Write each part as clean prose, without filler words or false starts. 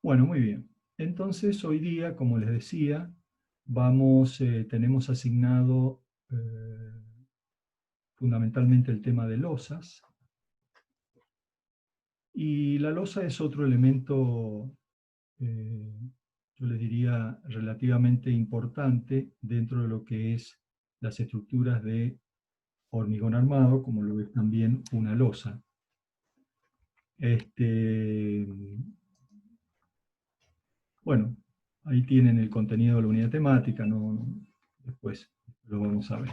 Bueno, muy bien. Entonces, hoy día, como les decía, tenemos asignado fundamentalmente el tema de losas. Y la losa es otro elemento, eh, yo les diría, relativamente importante dentro de lo que es las estructuras de hormigón armado, como lo es también una losa. Este, bueno, ahí tienen el contenido de la unidad temática, después lo vamos a ver.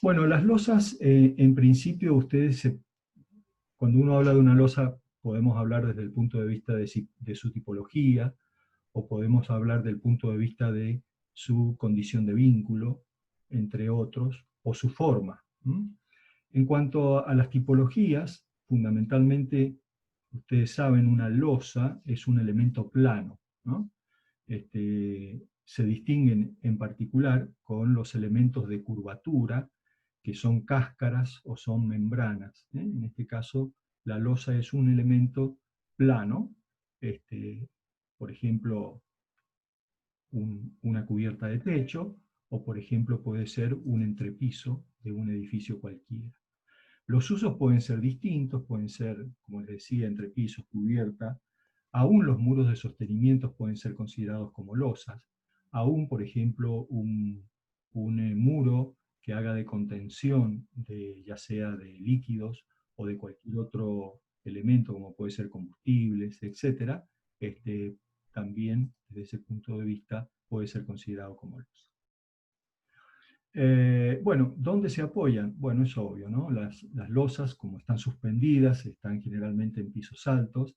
Bueno, las losas, en principio, cuando uno habla de una losa, podemos hablar desde el punto de vista de su tipología, o podemos hablar del punto de vista de su condición de vínculo, entre otros, o su forma. En cuanto a las tipologías, fundamentalmente, ustedes saben, una losa es un elemento plano, ¿no? Se distinguen en particular con los elementos de curvatura, que son cáscaras o son membranas. En este caso, la losa es un elemento plano, por ejemplo, una cubierta de techo, o por ejemplo puede ser un entrepiso de un edificio cualquiera. Los usos pueden ser distintos, pueden ser, como les decía, entrepisos, cubierta. Aún los muros de sostenimiento pueden ser considerados como losas. Aún, por ejemplo, un muro que haga de contención, ya sea de líquidos o de cualquier otro elemento, como puede ser combustibles, etc., también desde ese punto de vista puede ser considerado como losa. Bueno, ¿dónde se apoyan? Bueno, es obvio, ¿no? Las losas, como están suspendidas, están generalmente en pisos altos,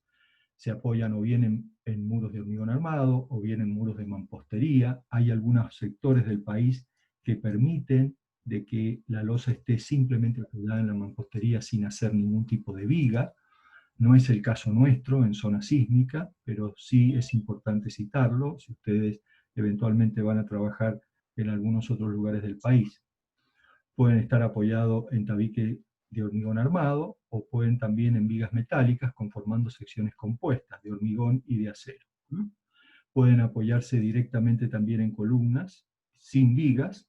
se apoyan o bien en muros de hormigón armado o bien en muros de mampostería. Hay algunos sectores del país que permiten de que la losa esté simplemente apoyada en la mampostería sin hacer ningún tipo de viga. No es el caso nuestro en zona sísmica, pero sí es importante citarlo si ustedes eventualmente van a trabajar en algunos otros lugares del país. Pueden estar apoyados en tabique de hormigón armado o pueden también en vigas metálicas conformando secciones compuestas de hormigón y de acero. Pueden apoyarse directamente también en columnas sin vigas.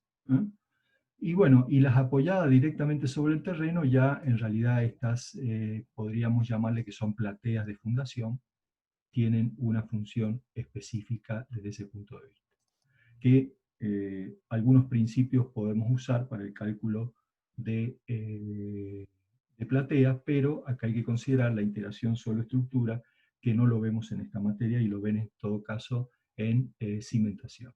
Y bueno, y las apoyadas directamente sobre el terreno, ya en realidad estas podríamos llamarle que son plateas de fundación, tienen una función específica desde ese punto de vista. Que algunos principios podemos usar para el cálculo de plateas, pero acá hay que considerar la integración suelo-estructura, que no lo vemos en esta materia y lo ven en todo caso en cimentación.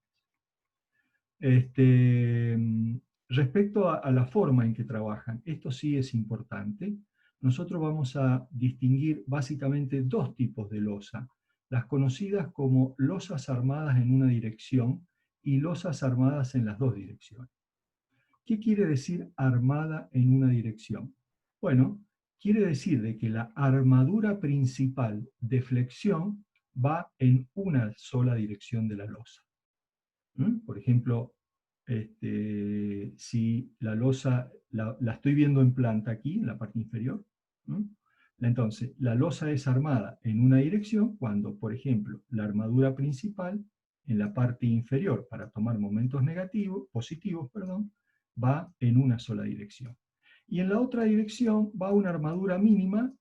Respecto a la forma en que trabajan, esto sí es importante. Nosotros vamos a distinguir básicamente dos tipos de losa, las conocidas como losas armadas en una dirección y losas armadas en las dos direcciones. ¿Qué quiere decir armada en una dirección? Bueno, quiere decir de que la armadura principal de flexión va en una sola dirección de la losa. Por ejemplo, si la losa la estoy viendo en planta aquí, en la parte inferior, entonces la losa es armada en una dirección cuando, por ejemplo, la armadura principal en la parte inferior para tomar momentos positivos, va en una sola dirección. Y en la otra dirección va una armadura mínima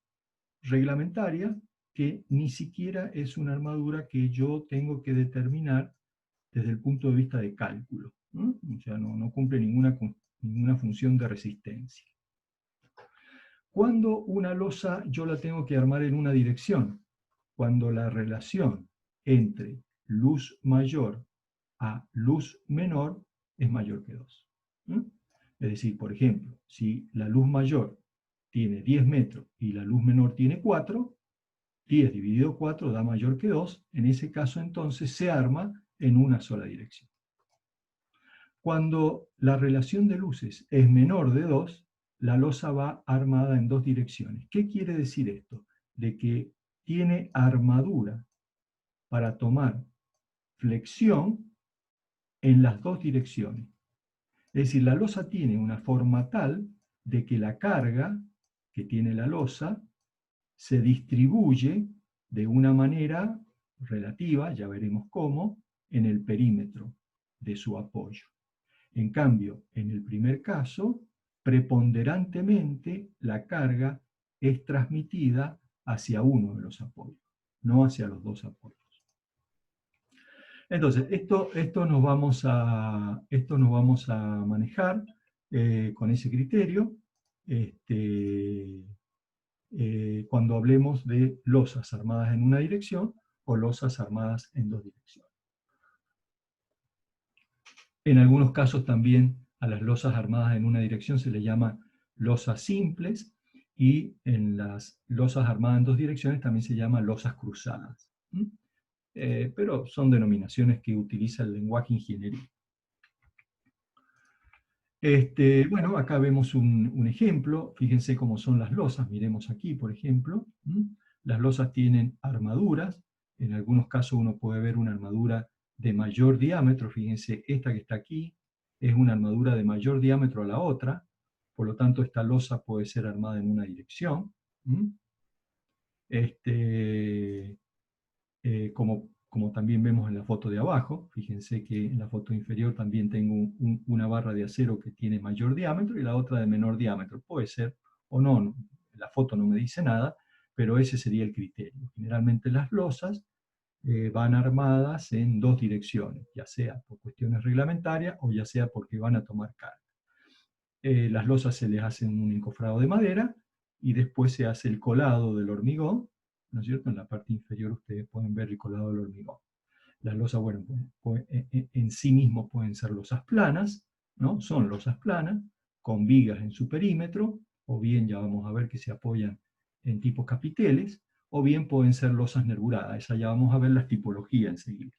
reglamentaria que ni siquiera es una armadura que yo tengo que determinar desde el punto de vista de cálculo. O sea, no cumple ninguna función de resistencia. ¿Cuándo una losa yo la tengo que armar en una dirección? Cuando la relación entre luz mayor a luz menor es mayor que 2. Es decir, por ejemplo, si la luz mayor tiene 10 metros y la luz menor tiene 4, 10 dividido 4 da mayor que 2, en ese caso entonces se arma en una sola dirección. Cuando la relación de luces es menor de 2, la losa va armada en dos direcciones. ¿Qué quiere decir esto? De que tiene armadura para tomar flexión en las dos direcciones. Es decir, la losa tiene una forma tal de que la carga que tiene la losa se distribuye de una manera relativa, ya veremos cómo, en el perímetro de su apoyo. En cambio, en el primer caso, preponderantemente la carga es transmitida hacia uno de los apoyos, no hacia los dos apoyos. Entonces, esto nos vamos a manejar con ese criterio cuando hablemos de losas armadas en una dirección o losas armadas en dos direcciones. En algunos casos también a las losas armadas en una dirección se le llama losas simples, y en las losas armadas en dos direcciones también se llama losas cruzadas. Pero son denominaciones que utiliza el lenguaje ingenieril. Bueno, acá vemos un ejemplo. Fíjense cómo son las losas. Miremos aquí, por ejemplo. Las losas tienen armaduras. En algunos casos uno puede ver una armadura de mayor diámetro. Fíjense, esta que está aquí es una armadura de mayor diámetro a la otra. Por lo tanto, esta losa puede ser armada en una dirección. Como también vemos en la foto de abajo. Fíjense que en la foto inferior también tengo una barra de acero que tiene mayor diámetro y la otra de menor diámetro. Puede ser o no, la foto no me dice nada, pero ese sería el criterio. Generalmente las losas van armadas en dos direcciones, ya sea por cuestiones reglamentarias o ya sea porque van a tomar carga. Las losas se les hacen un encofrado de madera y después se hace el colado del hormigón, ¿no es cierto? En la parte inferior ustedes pueden ver el colado del hormigón. Las losas, bueno, en sí mismos pueden ser losas planas, ¿no? Son losas planas, con vigas en su perímetro, o bien ya vamos a ver que se apoyan en tipos capiteles, o bien pueden ser losas nervuradas. Esa ya vamos a ver las tipologías enseguida.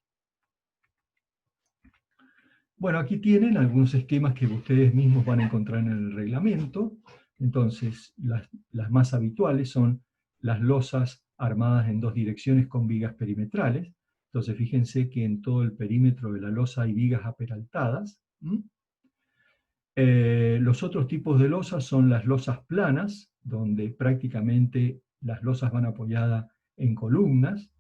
Bueno, aquí tienen algunos esquemas que ustedes mismos van a encontrar en el reglamento. Entonces, las más habituales son las losas armadas en dos direcciones con vigas perimetrales. Entonces, fíjense que en todo el perímetro de la losa hay vigas aperaltadas. Los otros tipos de losas son las losas planas, donde prácticamente las losas van apoyadas en columnas.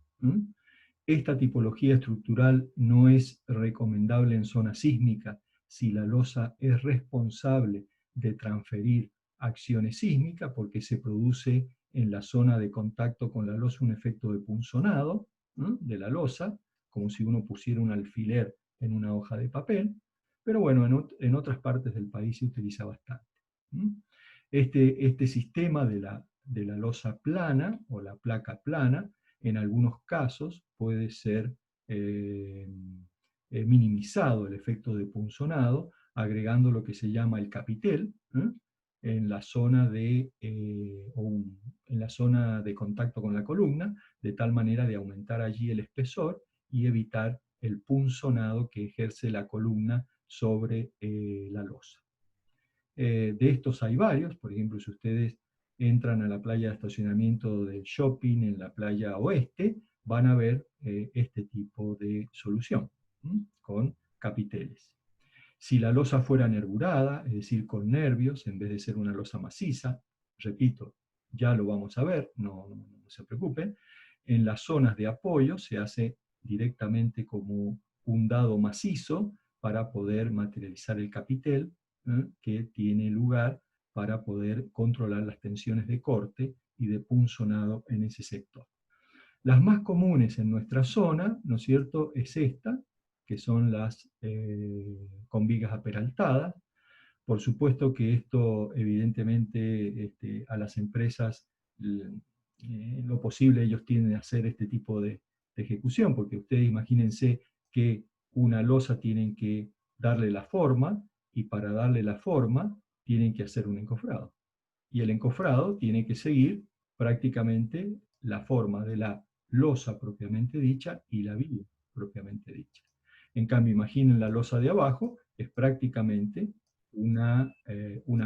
Esta tipología estructural no es recomendable en zona sísmica si la losa es responsable de transferir acciones sísmicas, porque se produce en la zona de contacto con la losa un efecto de punzonado de la losa, como si uno pusiera un alfiler en una hoja de papel, pero bueno, en otras partes del país se utiliza bastante. Este sistema de la losa plana o la placa plana, en algunos casos puede ser minimizado el efecto de punzonado, agregando lo que se llama el capitel en la zona en la zona de contacto con la columna, de tal manera de aumentar allí el espesor y evitar el punzonado que ejerce la columna sobre la losa. De estos hay varios. Por ejemplo, si ustedes entran a la playa de estacionamiento del shopping en la playa oeste, van a ver este tipo de solución, con capiteles. Si la losa fuera nervurada, es decir, con nervios, en vez de ser una losa maciza, repito, ya lo vamos a ver, no se preocupen, en las zonas de apoyo se hace directamente como un dado macizo para poder materializar el capitel, que tiene lugar para poder controlar las tensiones de corte y de punzonado en ese sector. Las más comunes en nuestra zona, ¿no es cierto?, es esta, que son las con vigas aperaltadas. Por supuesto que esto, evidentemente, a las empresas, lo posible ellos tienden a hacer este tipo de ejecución, porque ustedes imagínense que una losa tienen que darle la forma, y para darle la forma tienen que hacer un encofrado. Y el encofrado tiene que seguir prácticamente la forma de la losa propiamente dicha y la viga propiamente dicha. En cambio, imaginen la losa de abajo, es prácticamente una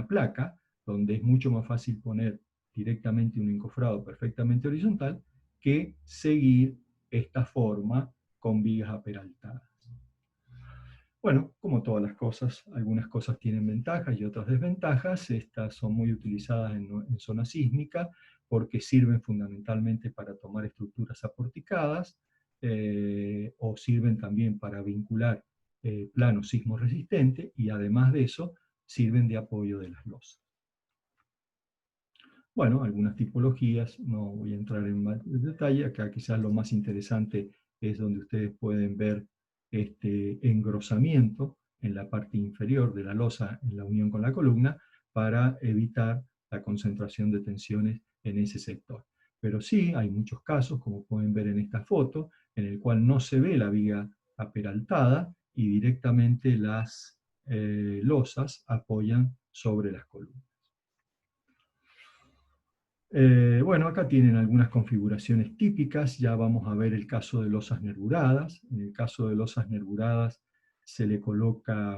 placa donde es mucho más fácil poner directamente un encofrado perfectamente horizontal que seguir esta forma con vigas aperaltadas. Bueno, como todas las cosas, algunas cosas tienen ventajas y otras desventajas. Estas son muy utilizadas en zona sísmica porque sirven fundamentalmente para tomar estructuras aporticadas. o sirven también para vincular planos sismorresistentes, y además de eso sirven de apoyo de las losas. Bueno, algunas tipologías, no voy a entrar en más detalle, acá quizás lo más interesante es donde ustedes pueden ver este engrosamiento en la parte inferior de la losa en la unión con la columna para evitar la concentración de tensiones en ese sector. Pero sí, hay muchos casos, como pueden ver en esta foto, en el cual no se ve la viga aperaltada y directamente las losas apoyan sobre las columnas. Bueno, acá tienen algunas configuraciones típicas, ya vamos a ver el caso de losas nervuradas. En el caso de losas nervuradas se le coloca,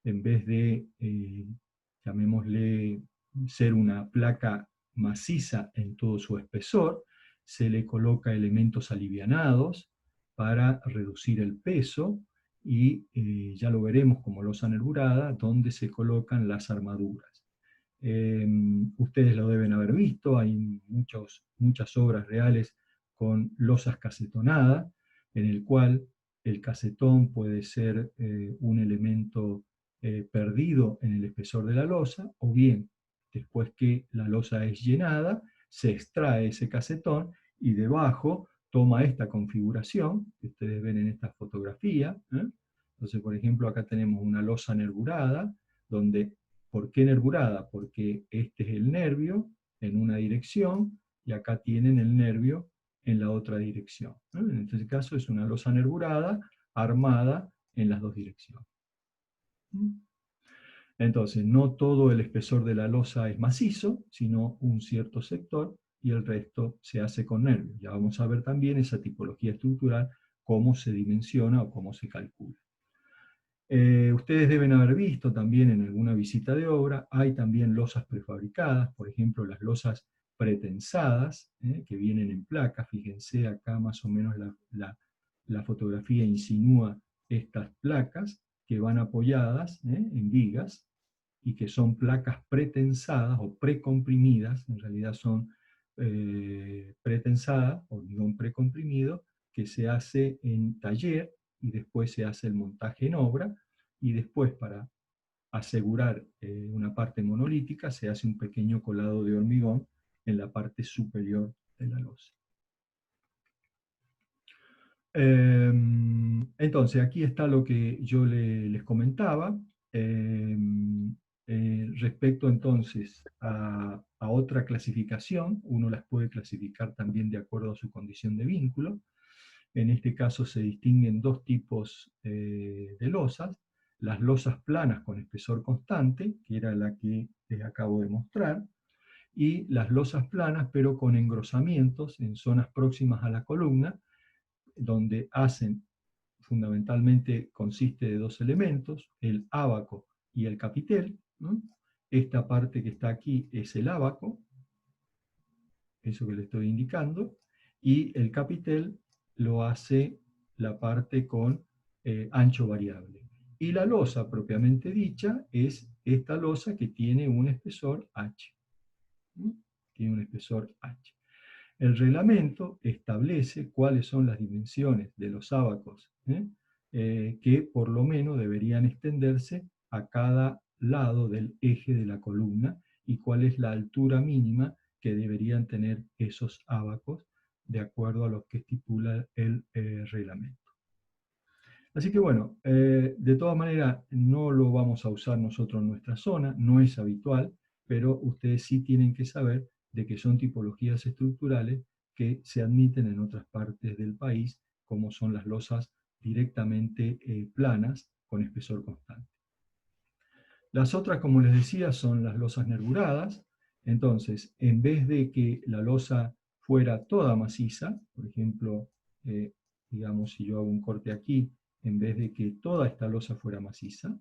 en vez de, llamémosle, ser una placa maciza en todo su espesor, se le coloca elementos alivianados para reducir el peso, y ya lo veremos como losa nervurada, donde se colocan las armaduras. Ustedes lo deben haber visto, hay muchas obras reales con losas casetonadas, en el cual el casetón puede ser un elemento perdido en el espesor de la losa, o bien, después que la losa es llenada, se extrae ese casetón y debajo toma esta configuración que ustedes ven en esta fotografía. Entonces, por ejemplo, acá tenemos una losa nervurada, donde, ¿por qué nervurada? Porque este es el nervio en una dirección y acá tienen el nervio en la otra dirección. En este caso es una losa nervurada armada en las dos direcciones. Entonces, no todo el espesor de la losa es macizo, sino un cierto sector, y el resto se hace con nervios. Ya vamos a ver también esa tipología estructural, cómo se dimensiona o cómo se calcula. Ustedes deben haber visto también en alguna visita de obra, hay también losas prefabricadas, por ejemplo las losas pretensadas, que vienen en placas. Fíjense acá más o menos la fotografía insinúa estas placas que van apoyadas en vigas, y que son placas pretensadas o precomprimidas, en realidad son pretensadas, hormigón precomprimido, que se hace en taller y después se hace el montaje en obra, y después, para asegurar una parte monolítica, se hace un pequeño colado de hormigón en la parte superior de la losa. Entonces, aquí está lo que yo les comentaba. Respecto entonces a otra clasificación, uno las puede clasificar también de acuerdo a su condición de vínculo. En este caso se distinguen dos tipos de losas: las losas planas con espesor constante, que era la que les acabo de mostrar, y las losas planas pero con engrosamientos en zonas próximas a la columna, donde hacen, fundamentalmente consiste de dos elementos, el ábaco y el capitel, ¿no? Esta parte que está aquí es el ábaco, eso que le estoy indicando, y el capitel lo hace la parte con ancho variable. Y la losa propiamente dicha es esta losa que tiene un espesor H. Tiene un espesor H. El reglamento establece cuáles son las dimensiones de los ábacos, que por lo menos deberían extenderse a cada lado del eje de la columna, y cuál es la altura mínima que deberían tener esos ábacos de acuerdo a lo que estipula el reglamento. Así que bueno, de todas maneras no lo vamos a usar nosotros en nuestra zona, no es habitual, pero ustedes sí tienen que saber de que son tipologías estructurales que se admiten en otras partes del país, como son las losas directamente planas con espesor constante. Las otras, como les decía, son las losas nervuradas. Entonces, en vez de que la losa fuera toda maciza, por ejemplo, digamos, si yo hago un corte aquí, en vez de que toda esta losa fuera maciza,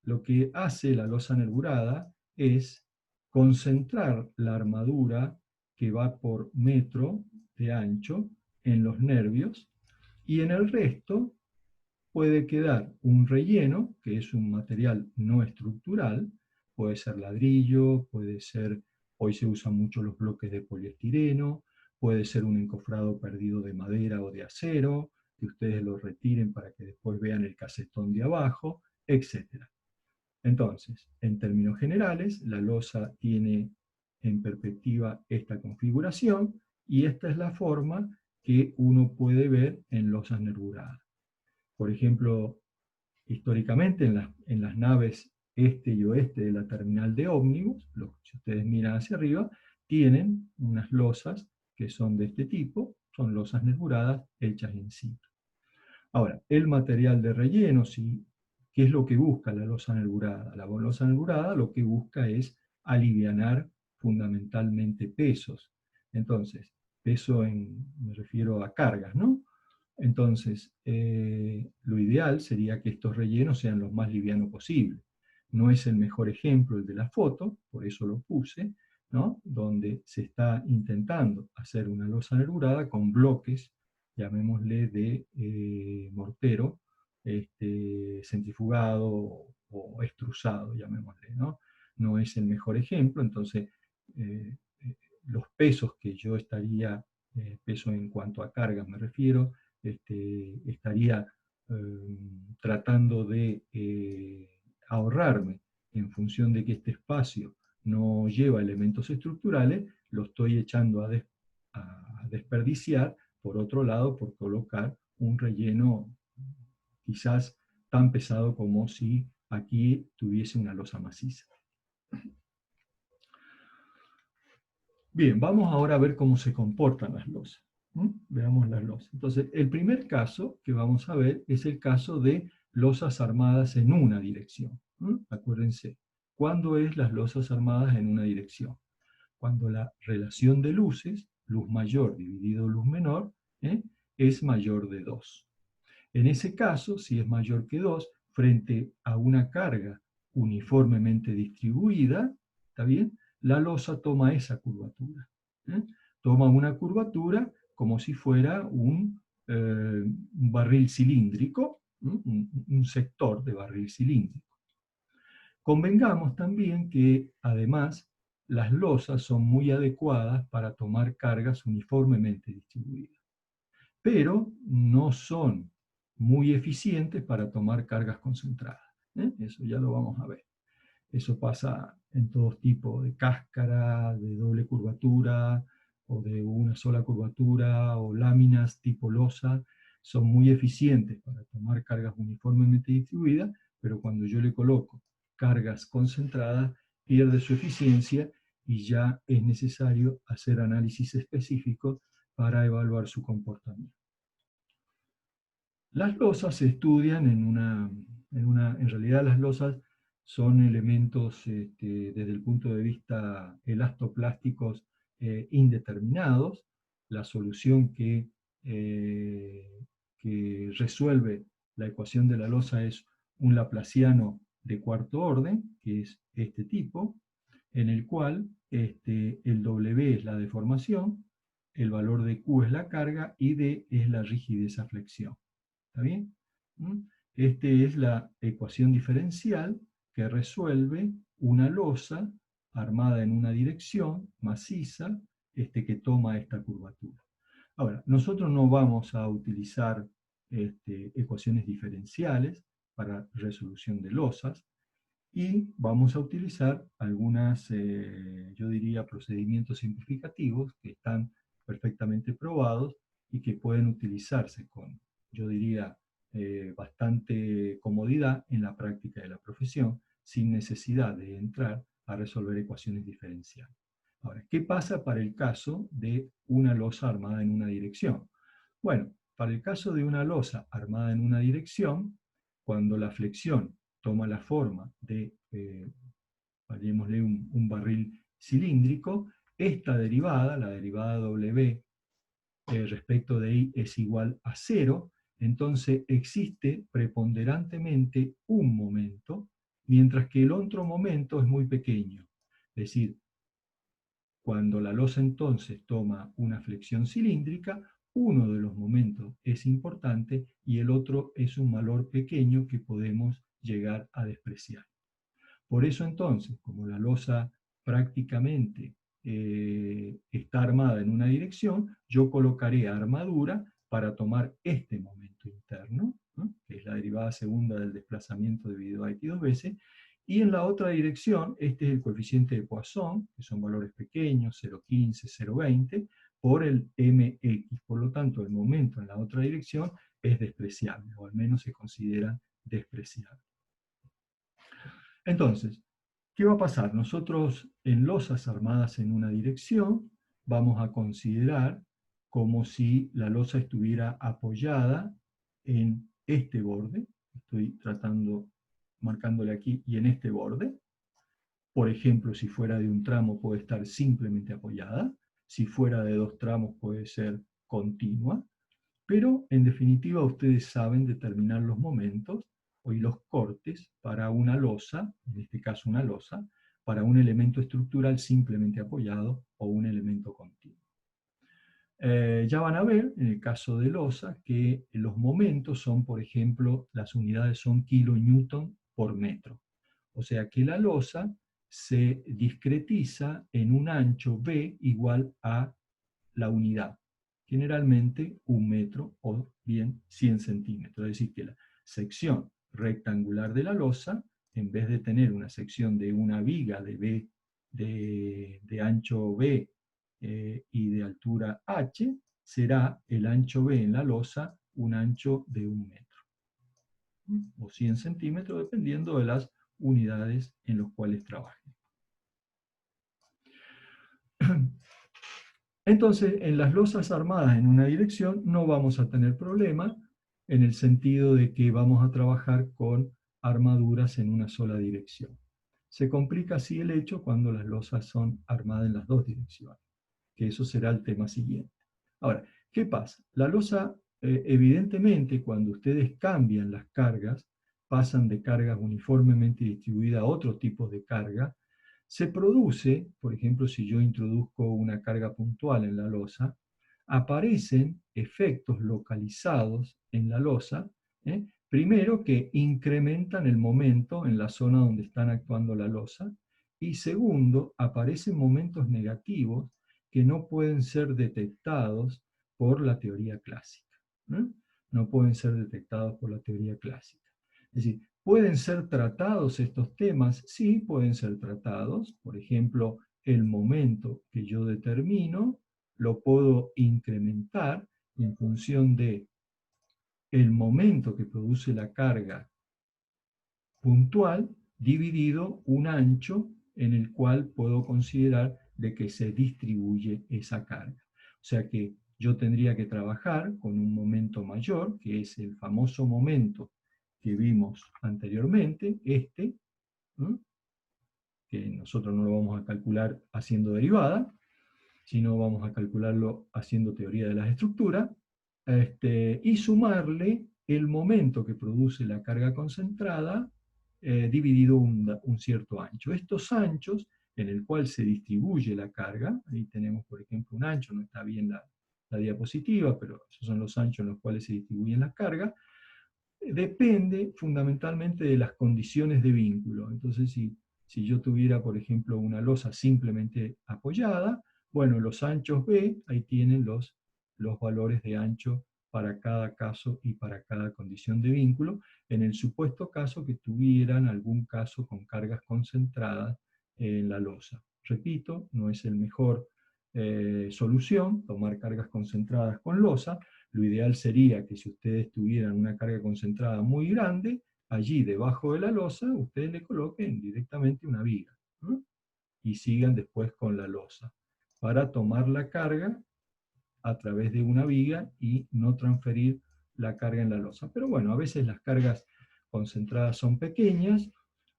lo que hace la losa nervurada es concentrar la armadura que va por metro de ancho en los nervios, y en el resto puede quedar un relleno, que es un material no estructural, puede ser ladrillo, puede ser, hoy se usan mucho los bloques de poliestireno, puede ser un encofrado perdido de madera o de acero, que ustedes lo retiren para que después vean el casetón de abajo, etc. Entonces, en términos generales, la losa tiene en perspectiva esta configuración y esta es la forma que uno puede ver en losas nervuradas. Por ejemplo, históricamente en las naves este y oeste de la terminal de ómnibus, si ustedes miran hacia arriba, tienen unas losas que son de este tipo, son losas nervuradas hechas in situ. Ahora, el material de relleno, ¿sí? ¿Qué es lo que busca la losa nervurada? La losa nervurada lo que busca es alivianar fundamentalmente pesos. Entonces, me refiero a cargas, ¿no? Entonces, lo ideal sería que estos rellenos sean los más livianos posible. No es el mejor ejemplo el de la foto, por eso lo puse, ¿no? Donde se está intentando hacer una losa nervurada con bloques, llamémosle de mortero, centrifugado o extrusado, llamémosle, ¿no? No es el mejor ejemplo, entonces los pesos que yo estaría, peso en cuanto a cargas me refiero, estaría tratando de ahorrarme en función de que este espacio no lleva elementos estructurales, lo estoy echando a desperdiciar, por otro lado, por colocar un relleno quizás tan pesado como si aquí tuviese una losa maciza. Bien, vamos ahora a ver cómo se comportan las losas. Veamos las losas. Entonces, el primer caso que vamos a ver es el caso de losas armadas en una dirección. Acuérdense, ¿cuándo es las losas armadas en una dirección? Cuando la relación de luces, luz mayor dividido luz menor, es mayor de 2. En ese caso, si es mayor que 2, frente a una carga uniformemente distribuida, ¿está bien? La losa toma esa curvatura. Toma una curvatura como si fuera un barril cilíndrico, un sector de barril cilíndrico. Convengamos también que, además, las losas son muy adecuadas para tomar cargas uniformemente distribuidas, pero no son muy eficientes para tomar cargas concentradas. Eso ya lo vamos a ver. Eso pasa en todo tipo de cáscara, de doble curvatura, o de una sola curvatura, o láminas tipo losa. Son muy eficientes para tomar cargas uniformemente distribuidas, pero cuando yo le coloco cargas concentradas, pierde su eficiencia y ya es necesario hacer análisis específicos para evaluar su comportamiento. Las losas se estudian en realidad las losas son elementos desde el punto de vista elastoplásticos indeterminados. La solución que resuelve la ecuación de la losa es un laplaciano de cuarto orden, que es este tipo, en el cual el W es la deformación, el valor de Q es la carga y D es la rigidez a flexión. ¿Está bien? Esta es la ecuación diferencial que resuelve una losa armada en una dirección maciza que toma esta curvatura. Ahora, nosotros no vamos a utilizar ecuaciones diferenciales para resolución de losas y vamos a utilizar algunas, yo diría, procedimientos simplificativos que están perfectamente probados y que pueden utilizarse con, yo diría, bastante comodidad en la práctica de la profesión, sin necesidad de entrar a resolver ecuaciones diferenciales. Ahora, ¿qué pasa para el caso de una losa armada en una dirección? Bueno, para el caso de una losa armada en una dirección, cuando la flexión toma la forma de, llamémosle un barril cilíndrico, esta derivada, la derivada W respecto de I es igual a 0, entonces existe preponderantemente un momento, mientras que el otro momento es muy pequeño. Es decir, cuando la losa entonces toma una flexión cilíndrica, uno de los momentos es importante y el otro es un valor pequeño que podemos llegar a despreciar. Por eso entonces, como la losa prácticamente está armada en una dirección, yo colocaré armadura para tomar este momento interno, ¿no?, que es la derivada segunda del desplazamiento dividido a x dos veces, y en la otra dirección, este es el coeficiente de Poisson, que son valores pequeños, 0,15, 0,20, por el mx. Por lo tanto, el momento en la otra dirección es despreciable, o al menos se considera despreciable. Entonces, ¿qué va a pasar? Nosotros en losas armadas en una dirección vamos a considerar como si la losa estuviera apoyada en este borde. Estoy marcándole aquí, y en este borde. Por ejemplo, si fuera de un tramo puede estar simplemente apoyada. Si fuera de dos tramos puede ser continua. Pero, en definitiva, ustedes saben determinar los momentos y los cortes para una losa, en este caso una losa, para un elemento estructural simplemente apoyado o un elemento continuo. Ya van a ver, en el caso de losa, que los momentos son, por ejemplo, las unidades son kilonewton por metro. O sea que la losa se discretiza en un ancho B igual a la unidad, generalmente 1 metro o bien 100 centímetros. Es decir, que la sección rectangular de la losa, en vez de tener una sección de una viga de B, de ancho B y de altura H, será el ancho B en la losa un ancho de 1 metro o 100 centímetros, dependiendo de las unidades en las cuales trabajen. Entonces, en las losas armadas en una dirección no vamos a tener problema, en el sentido de que vamos a trabajar con armaduras en una sola dirección. Se complica así el hecho cuando las losas son armadas en las dos direcciones, que eso será el tema siguiente. Ahora, ¿qué pasa? La losa, evidentemente, cuando ustedes cambian las cargas, pasan de cargas uniformemente distribuidas a otro tipo de carga, se produce, por ejemplo, si yo introduzco una carga puntual en la losa, aparecen efectos localizados en la losa, primero que incrementan el momento en la zona donde están actuando la losa, y segundo, aparecen momentos negativos que no pueden ser detectados por la teoría clásica. No pueden ser detectados por la teoría clásica. Es decir, ¿pueden ser tratados estos temas? Sí, pueden ser tratados. Por ejemplo, el momento que yo determino lo puedo incrementar en función de el momento que produce la carga puntual dividido un ancho en el cual puedo considerar de que se distribuye esa carga. O sea que yo tendría que trabajar con un momento mayor, que es el famoso momento que vimos anteriormente, ¿no?, que nosotros no lo vamos a calcular haciendo derivada, sino vamos a calcularlo haciendo teoría de las estructuras, y sumarle el momento que produce la carga concentrada dividido un cierto ancho. Estos anchos en el cual se distribuye la carga, ahí tenemos por ejemplo un ancho, no está bien la diapositiva, pero esos son los anchos en los cuales se distribuyen las cargas, depende fundamentalmente de las condiciones de vínculo. Entonces, si yo tuviera, por ejemplo, una losa simplemente apoyada, bueno, los anchos B, ahí tienen los valores de ancho para cada caso y para cada condición de vínculo, en el supuesto caso que tuvieran algún caso con cargas concentradas en la losa. Repito, no es el mejor solución tomar cargas concentradas con losa. Lo ideal sería que si ustedes tuvieran una carga concentrada muy grande, allí debajo de la losa ustedes le coloquen directamente una viga, ¿no?, y sigan después con la losa para tomar la carga a través de una viga y no transferir la carga en la losa. Pero bueno, a veces las cargas concentradas son pequeñas,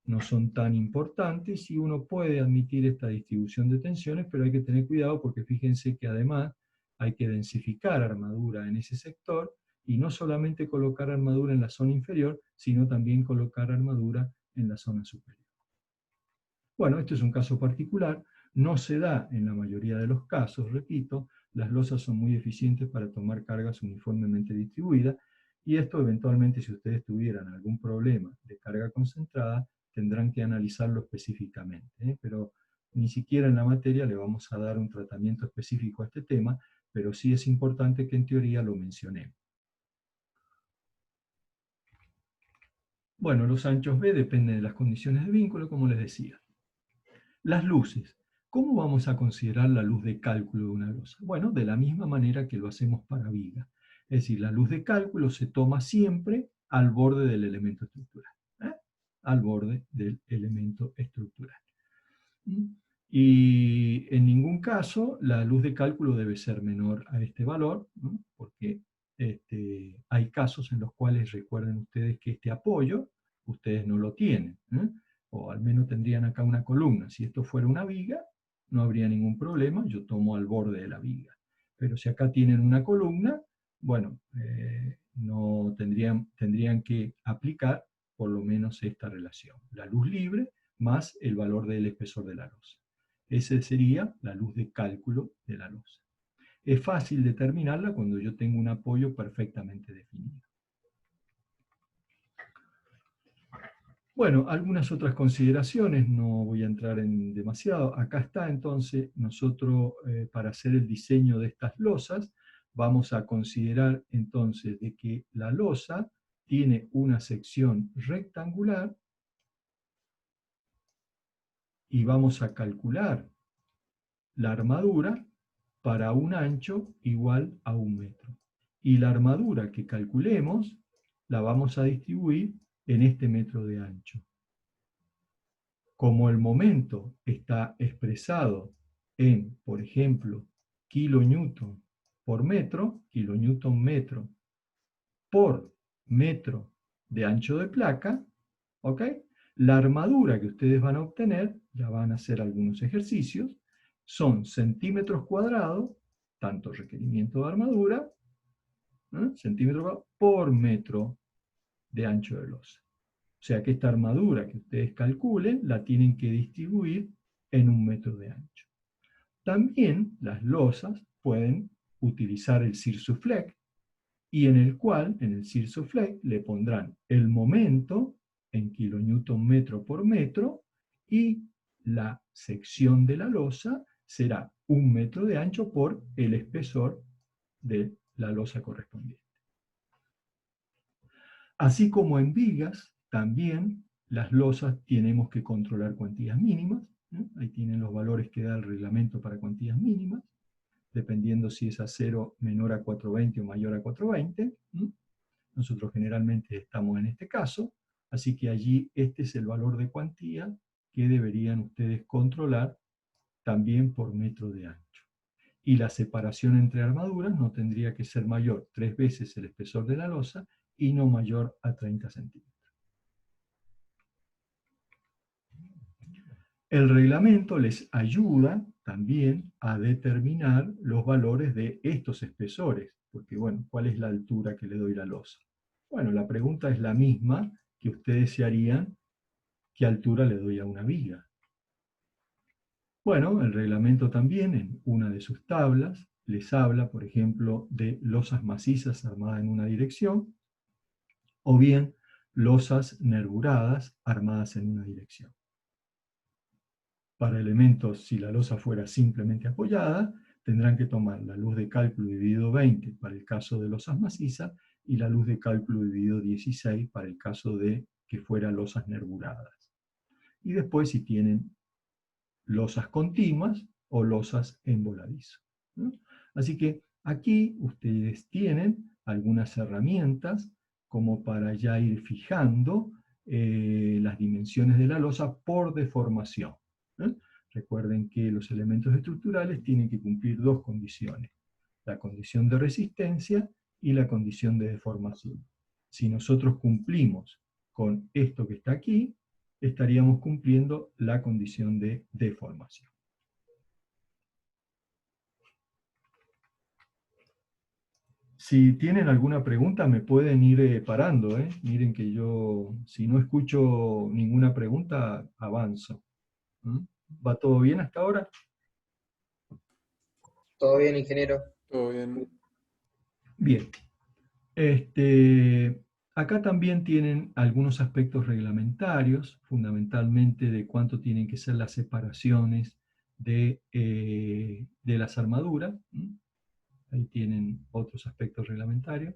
no son tan importantes y uno puede admitir esta distribución de tensiones, pero hay que tener cuidado porque fíjense que además hay que densificar armadura en ese sector y no solamente colocar armadura en la zona inferior, sino también colocar armadura en la zona superior. Bueno, esto es un caso particular, no se da en la mayoría de los casos, repito, las losas son muy eficientes para tomar cargas uniformemente distribuidas, y esto eventualmente, si ustedes tuvieran algún problema de carga concentrada, tendrán que analizarlo específicamente, pero ni siquiera en la materia le vamos a dar un tratamiento específico a este tema, pero sí es importante que en teoría lo mencionemos. Bueno, los anchos B dependen de las condiciones de vínculo, como les decía. Las luces. ¿Cómo vamos a considerar la luz de cálculo de una losa? Bueno, de la misma manera que lo hacemos para viga. Es decir, la luz de cálculo se toma siempre al borde del elemento estructural. ¿Eh? Al borde del elemento estructural. Y en ningún caso la luz de cálculo debe ser menor a este valor, ¿no? Porque hay casos en los cuales recuerden ustedes que este apoyo ustedes no lo tienen, ¿eh? O al menos tendrían acá una columna. Si esto fuera una viga, no habría ningún problema, yo tomo al borde de la viga. Pero si acá tienen una columna, bueno, no tendrían que aplicar por lo menos esta relación. La luz libre más el valor del espesor de la losa. Esa sería la luz de cálculo de la losa. Es fácil determinarla cuando yo tengo un apoyo perfectamente definido. Bueno, algunas otras consideraciones, no voy a entrar en demasiado. Acá está entonces, nosotros para hacer el diseño de estas losas, vamos a considerar entonces de que la losa tiene una sección rectangular y vamos a calcular la armadura para un ancho igual a 1 metro. Y la armadura que calculemos la vamos a distribuir en este metro de ancho. Como el momento está expresado en, por ejemplo, kilonewton por metro, kilonewton metro por metro de ancho de placa, ¿ok? La armadura que ustedes van a obtener, ya van a hacer algunos ejercicios, son centímetros cuadrados, tanto requerimiento de armadura, centímetros cuadrados por metro de ancho de losa. O sea que esta armadura que ustedes calculen la tienen que distribuir en 1 metro de ancho. También las losas pueden utilizar el Sirsuflex, y en el cual, en el Sirsuflex, le pondrán el momento en kilonewton metro por metro y la sección de la losa será 1 metro de ancho por el espesor de la losa correspondiente. Así como en vigas, también las losas tenemos que controlar cuantías mínimas. Ahí tienen los valores que da el reglamento para cuantías mínimas, dependiendo si es acero menor a 420 o mayor a 420. Nosotros generalmente estamos en este caso, así que allí este es el valor de cuantía que deberían ustedes controlar también por metro de ancho. Y la separación entre armaduras no tendría que ser mayor 3 veces el espesor de la losa y no mayor a 30 centímetros. El reglamento les ayuda también a determinar los valores de estos espesores, porque bueno, ¿cuál es la altura que le doy a la losa? Bueno, la pregunta es la misma que ustedes se harían, ¿qué altura le doy a una viga? Bueno, el reglamento también en una de sus tablas les habla, por ejemplo, de losas macizas armadas en una dirección, o bien losas nervuradas armadas en una dirección. Para elementos, si la losa fuera simplemente apoyada, tendrán que tomar la luz de cálculo dividido 20 para el caso de losas macizas y la luz de cálculo dividido 16 para el caso de que fueran losas nervuradas. Y después si tienen losas continuas o losas en voladizo, ¿no? Así que aquí ustedes tienen algunas herramientas como para ya ir fijando las dimensiones de la losa por deformación. Recuerden que los elementos estructurales tienen que cumplir dos condiciones: la condición de resistencia y la condición de deformación. Si nosotros cumplimos con esto que está aquí, estaríamos cumpliendo la condición de deformación. Si tienen alguna pregunta, me pueden ir parando. Miren que yo, si no escucho ninguna pregunta, avanzo. ¿Va todo bien hasta ahora? Todo bien, ingeniero. Todo bien. Bien. Acá también tienen algunos aspectos reglamentarios, fundamentalmente de cuánto tienen que ser las separaciones de las armaduras. Ahí tienen otros aspectos reglamentarios.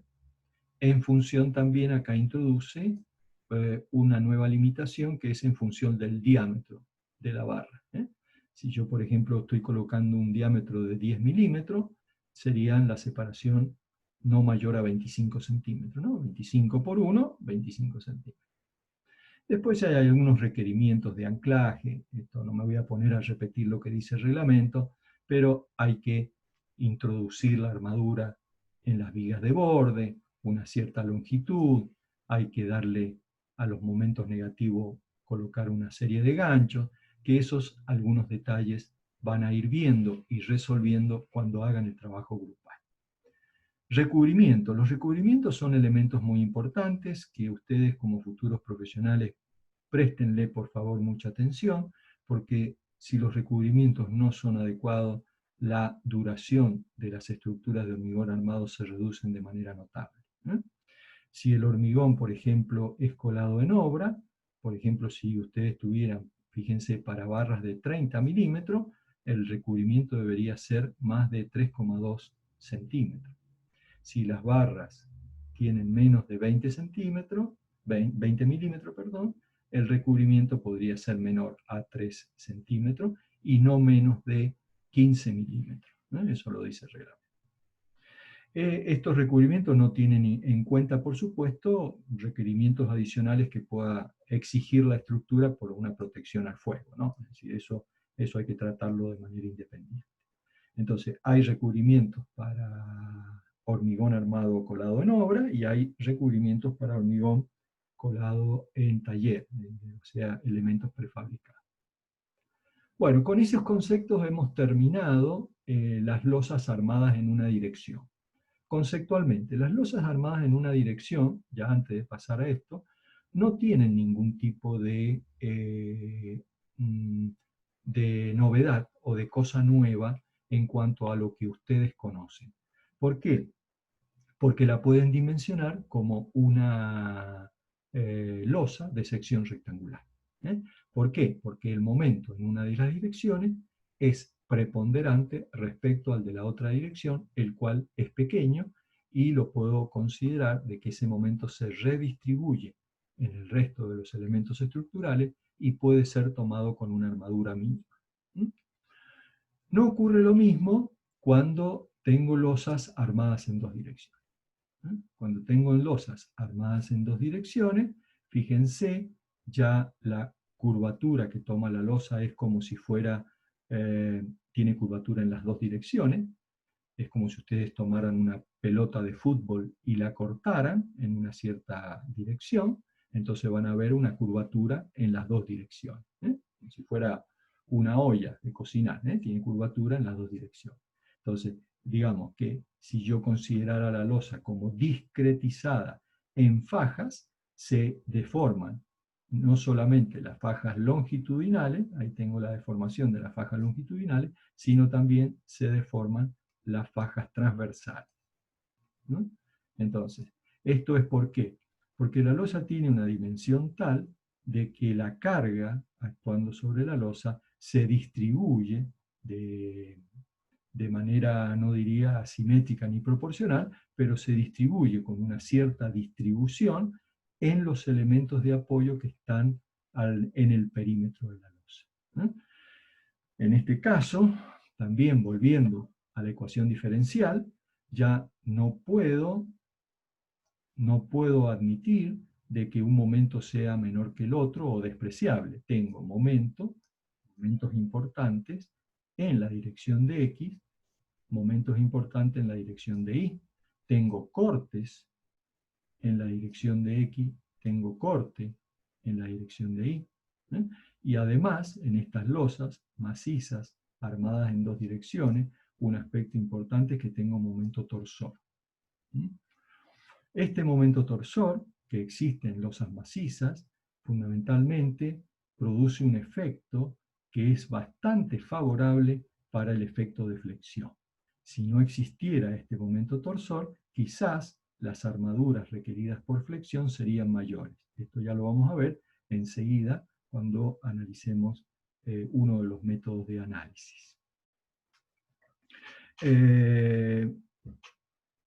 En función también, acá introduce una nueva limitación que es en función del diámetro de la barra. Si yo, por ejemplo, estoy colocando un diámetro de 10 milímetros, serían la separación no mayor a 25 centímetros, ¿no? 25 por 1, 25 centímetros. Después hay algunos requerimientos de anclaje, esto no me voy a poner a repetir lo que dice el reglamento, pero hay que introducir la armadura en las vigas de borde, una cierta longitud, hay que darle a los momentos negativos, colocar una serie de ganchos, que esos algunos detalles van a ir viendo y resolviendo cuando hagan el trabajo grupal. Recubrimiento. Los recubrimientos son elementos muy importantes que ustedes como futuros profesionales préstenle por favor mucha atención, porque si los recubrimientos no son adecuados, la duración de las estructuras de hormigón armado se reducen de manera notable. Si el hormigón, por ejemplo, es colado en obra, por ejemplo, si ustedes tuvieran, fíjense, para barras de 30 milímetros, el recubrimiento debería ser más de 3,2 centímetros. Si las barras tienen menos de 20 centímetros, 20 milímetros, perdón, el recubrimiento podría ser menor a 3 centímetros y no menos de 15 milímetros. Eso lo dice el reglamento. Estos recubrimientos no tienen en cuenta, por supuesto, requerimientos adicionales que pueda exigir la estructura por una protección al fuego, ¿no? Es decir, eso hay que tratarlo de manera independiente. Entonces, hay recubrimientos para hormigón armado colado en obra y hay recubrimientos para hormigón colado en taller, o sea, elementos prefabricados. Bueno, con esos conceptos hemos terminado las losas armadas en una dirección. Conceptualmente, las losas armadas en una dirección, ya antes de pasar a esto, no tienen ningún tipo de novedad o de cosa nueva en cuanto a lo que ustedes conocen. ¿Por qué? Porque la pueden dimensionar como una losa de sección rectangular. ¿Por qué? Porque el momento en una de las direcciones es preponderante respecto al de la otra dirección, el cual es pequeño, y lo puedo considerar de que ese momento se redistribuye en el resto de los elementos estructurales y puede ser tomado con una armadura mínima. No ocurre lo mismo cuando tengo losas armadas en dos direcciones. Cuando tengo losas armadas en dos direcciones, fíjense, ya la curvatura que toma la losa es como si fuera, tiene curvatura en las dos direcciones. Es como si ustedes tomaran una pelota de fútbol y la cortaran en una cierta dirección, entonces van a ver una curvatura en las dos direcciones. Como si fuera una olla de cocinar, tiene curvatura en las dos direcciones. Entonces, digamos que si yo considerara la losa como discretizada en fajas, se deforman no solamente las fajas longitudinales, ahí tengo la deformación de las fajas longitudinales, sino también se deforman las fajas transversales. ¿No? Entonces, ¿esto es por qué? Porque la losa tiene una dimensión tal de que la carga actuando sobre la losa se distribuye de manera, no diría asimétrica ni proporcional, pero se distribuye con una cierta distribución en los elementos de apoyo que están en el perímetro de la losa. En este caso, también volviendo a la ecuación diferencial, ya no puedo admitir de que un momento sea menor que el otro o despreciable. Tengo momentos importantes en la dirección de X, momentos importantes en la dirección de Y. Tengo cortes en la dirección de X, tengo corte en la dirección de Y. Y además, en estas losas macizas, armadas en dos direcciones, un aspecto importante es que tengo momento torsor. Este momento torsor, que existe en losas macizas, fundamentalmente produce un efecto que es bastante favorable para el efecto de flexión. Si no existiera este momento torsor, quizás las armaduras requeridas por flexión serían mayores. Esto ya lo vamos a ver enseguida cuando analicemos uno de los métodos de análisis.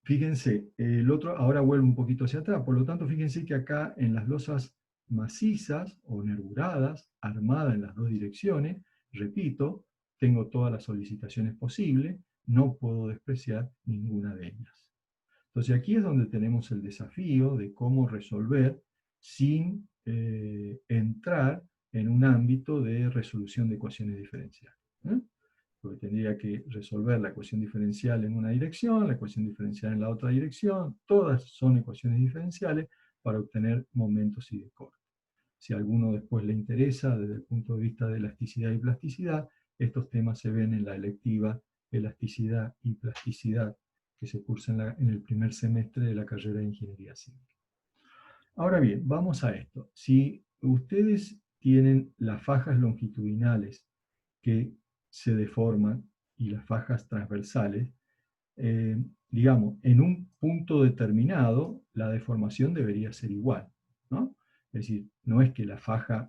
Fíjense, el otro, ahora vuelvo un poquito hacia atrás, por lo tanto, fíjense que acá en las losas macizas o nervuradas, armadas en las dos direcciones, repito, tengo todas las solicitaciones posibles, no puedo despreciar ninguna de ellas. Entonces aquí es donde tenemos el desafío de cómo resolver sin entrar en un ámbito de resolución de ecuaciones diferenciales. Porque tendría que resolver la ecuación diferencial en una dirección, la ecuación diferencial en la otra dirección, todas son ecuaciones diferenciales para obtener momentos y de corte. Si a alguno después le interesa desde el punto de vista de elasticidad y plasticidad, estos temas se ven en la electiva elasticidad y plasticidad que se cursa en el primer semestre de la carrera de Ingeniería Civil. Ahora bien, vamos a esto. Si ustedes tienen las fajas longitudinales que se deforman y las fajas transversales, digamos, en un punto determinado, la deformación debería ser igual, ¿no? Es decir, no es que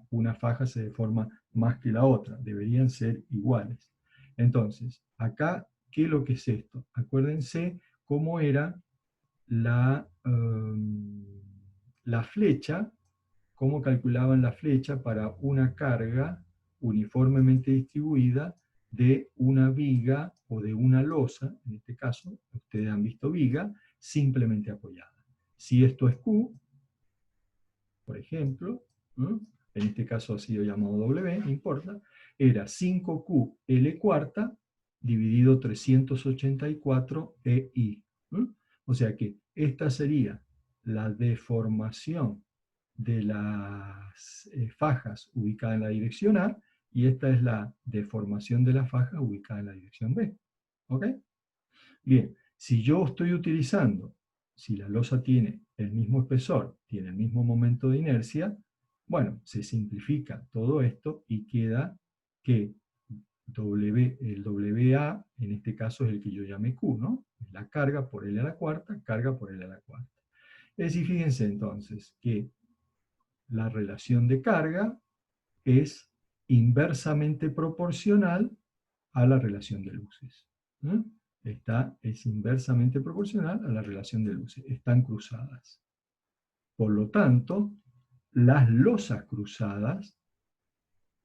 una faja se deforma más que la otra, deberían ser iguales. Entonces, acá, ¿qué es lo que es esto? Acuérdense cómo era la flecha, cómo calculaban la flecha para una carga uniformemente distribuida de una viga o de una losa, en este caso, ustedes han visto viga, simplemente apoyada. Si esto es Q, por ejemplo, ¿no? En este caso ha sido llamado W, no importa, era 5Q L cuarta dividido 384 EI. ¿No? O sea que esta sería la deformación de las fajas ubicadas en la dirección A, y esta es la deformación de la faja ubicada en la dirección B. ¿Ok? Bien, si yo estoy utilizando, si la losa tiene el mismo espesor, tiene el mismo momento de inercia, bueno, se simplifica todo esto y queda que el WA, en este caso es el que yo llamé Q, ¿no? La carga por L a la cuarta, carga por L a la cuarta. Es decir, fíjense entonces que la relación de carga es inversamente proporcional a la relación de luces. ¿No? Es inversamente proporcional a la relación de luces. Están cruzadas. Por lo tanto, las losas cruzadas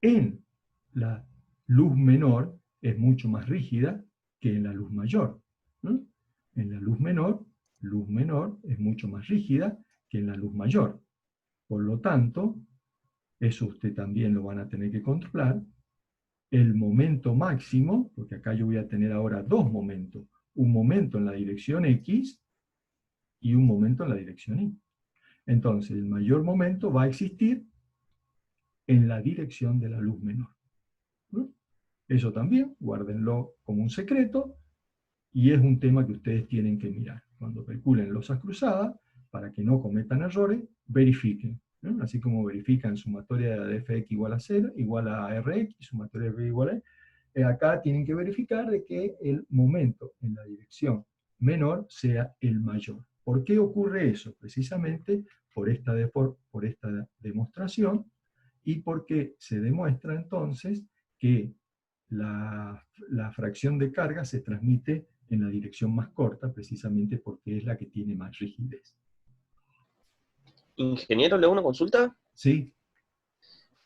en la luz menor es mucho más rígida que en la luz mayor. ¿No? En la luz menor es mucho más rígida que en la luz mayor. Por lo tanto, eso usted también lo van a tener que controlar. El momento máximo, porque acá yo voy a tener ahora dos momentos, un momento en la dirección X y un momento en la dirección Y. Entonces, el mayor momento va a existir en la dirección de la luz menor. ¿No? Eso también, guárdenlo como un secreto, y es un tema que ustedes tienen que mirar. Cuando calculen losas cruzadas, para que no cometan errores, verifiquen. ¿No? Así como verifican sumatoria de fx igual a 0, igual a rx, sumatoria de fx igual a acá tienen que verificar de que el momento en la dirección menor sea el mayor. ¿Por qué ocurre eso? Precisamente por esta demostración, y porque se demuestra entonces que la fracción de carga se transmite en la dirección más corta, precisamente porque es la que tiene más rigidez. Ingeniero, ¿le hago una consulta? Sí.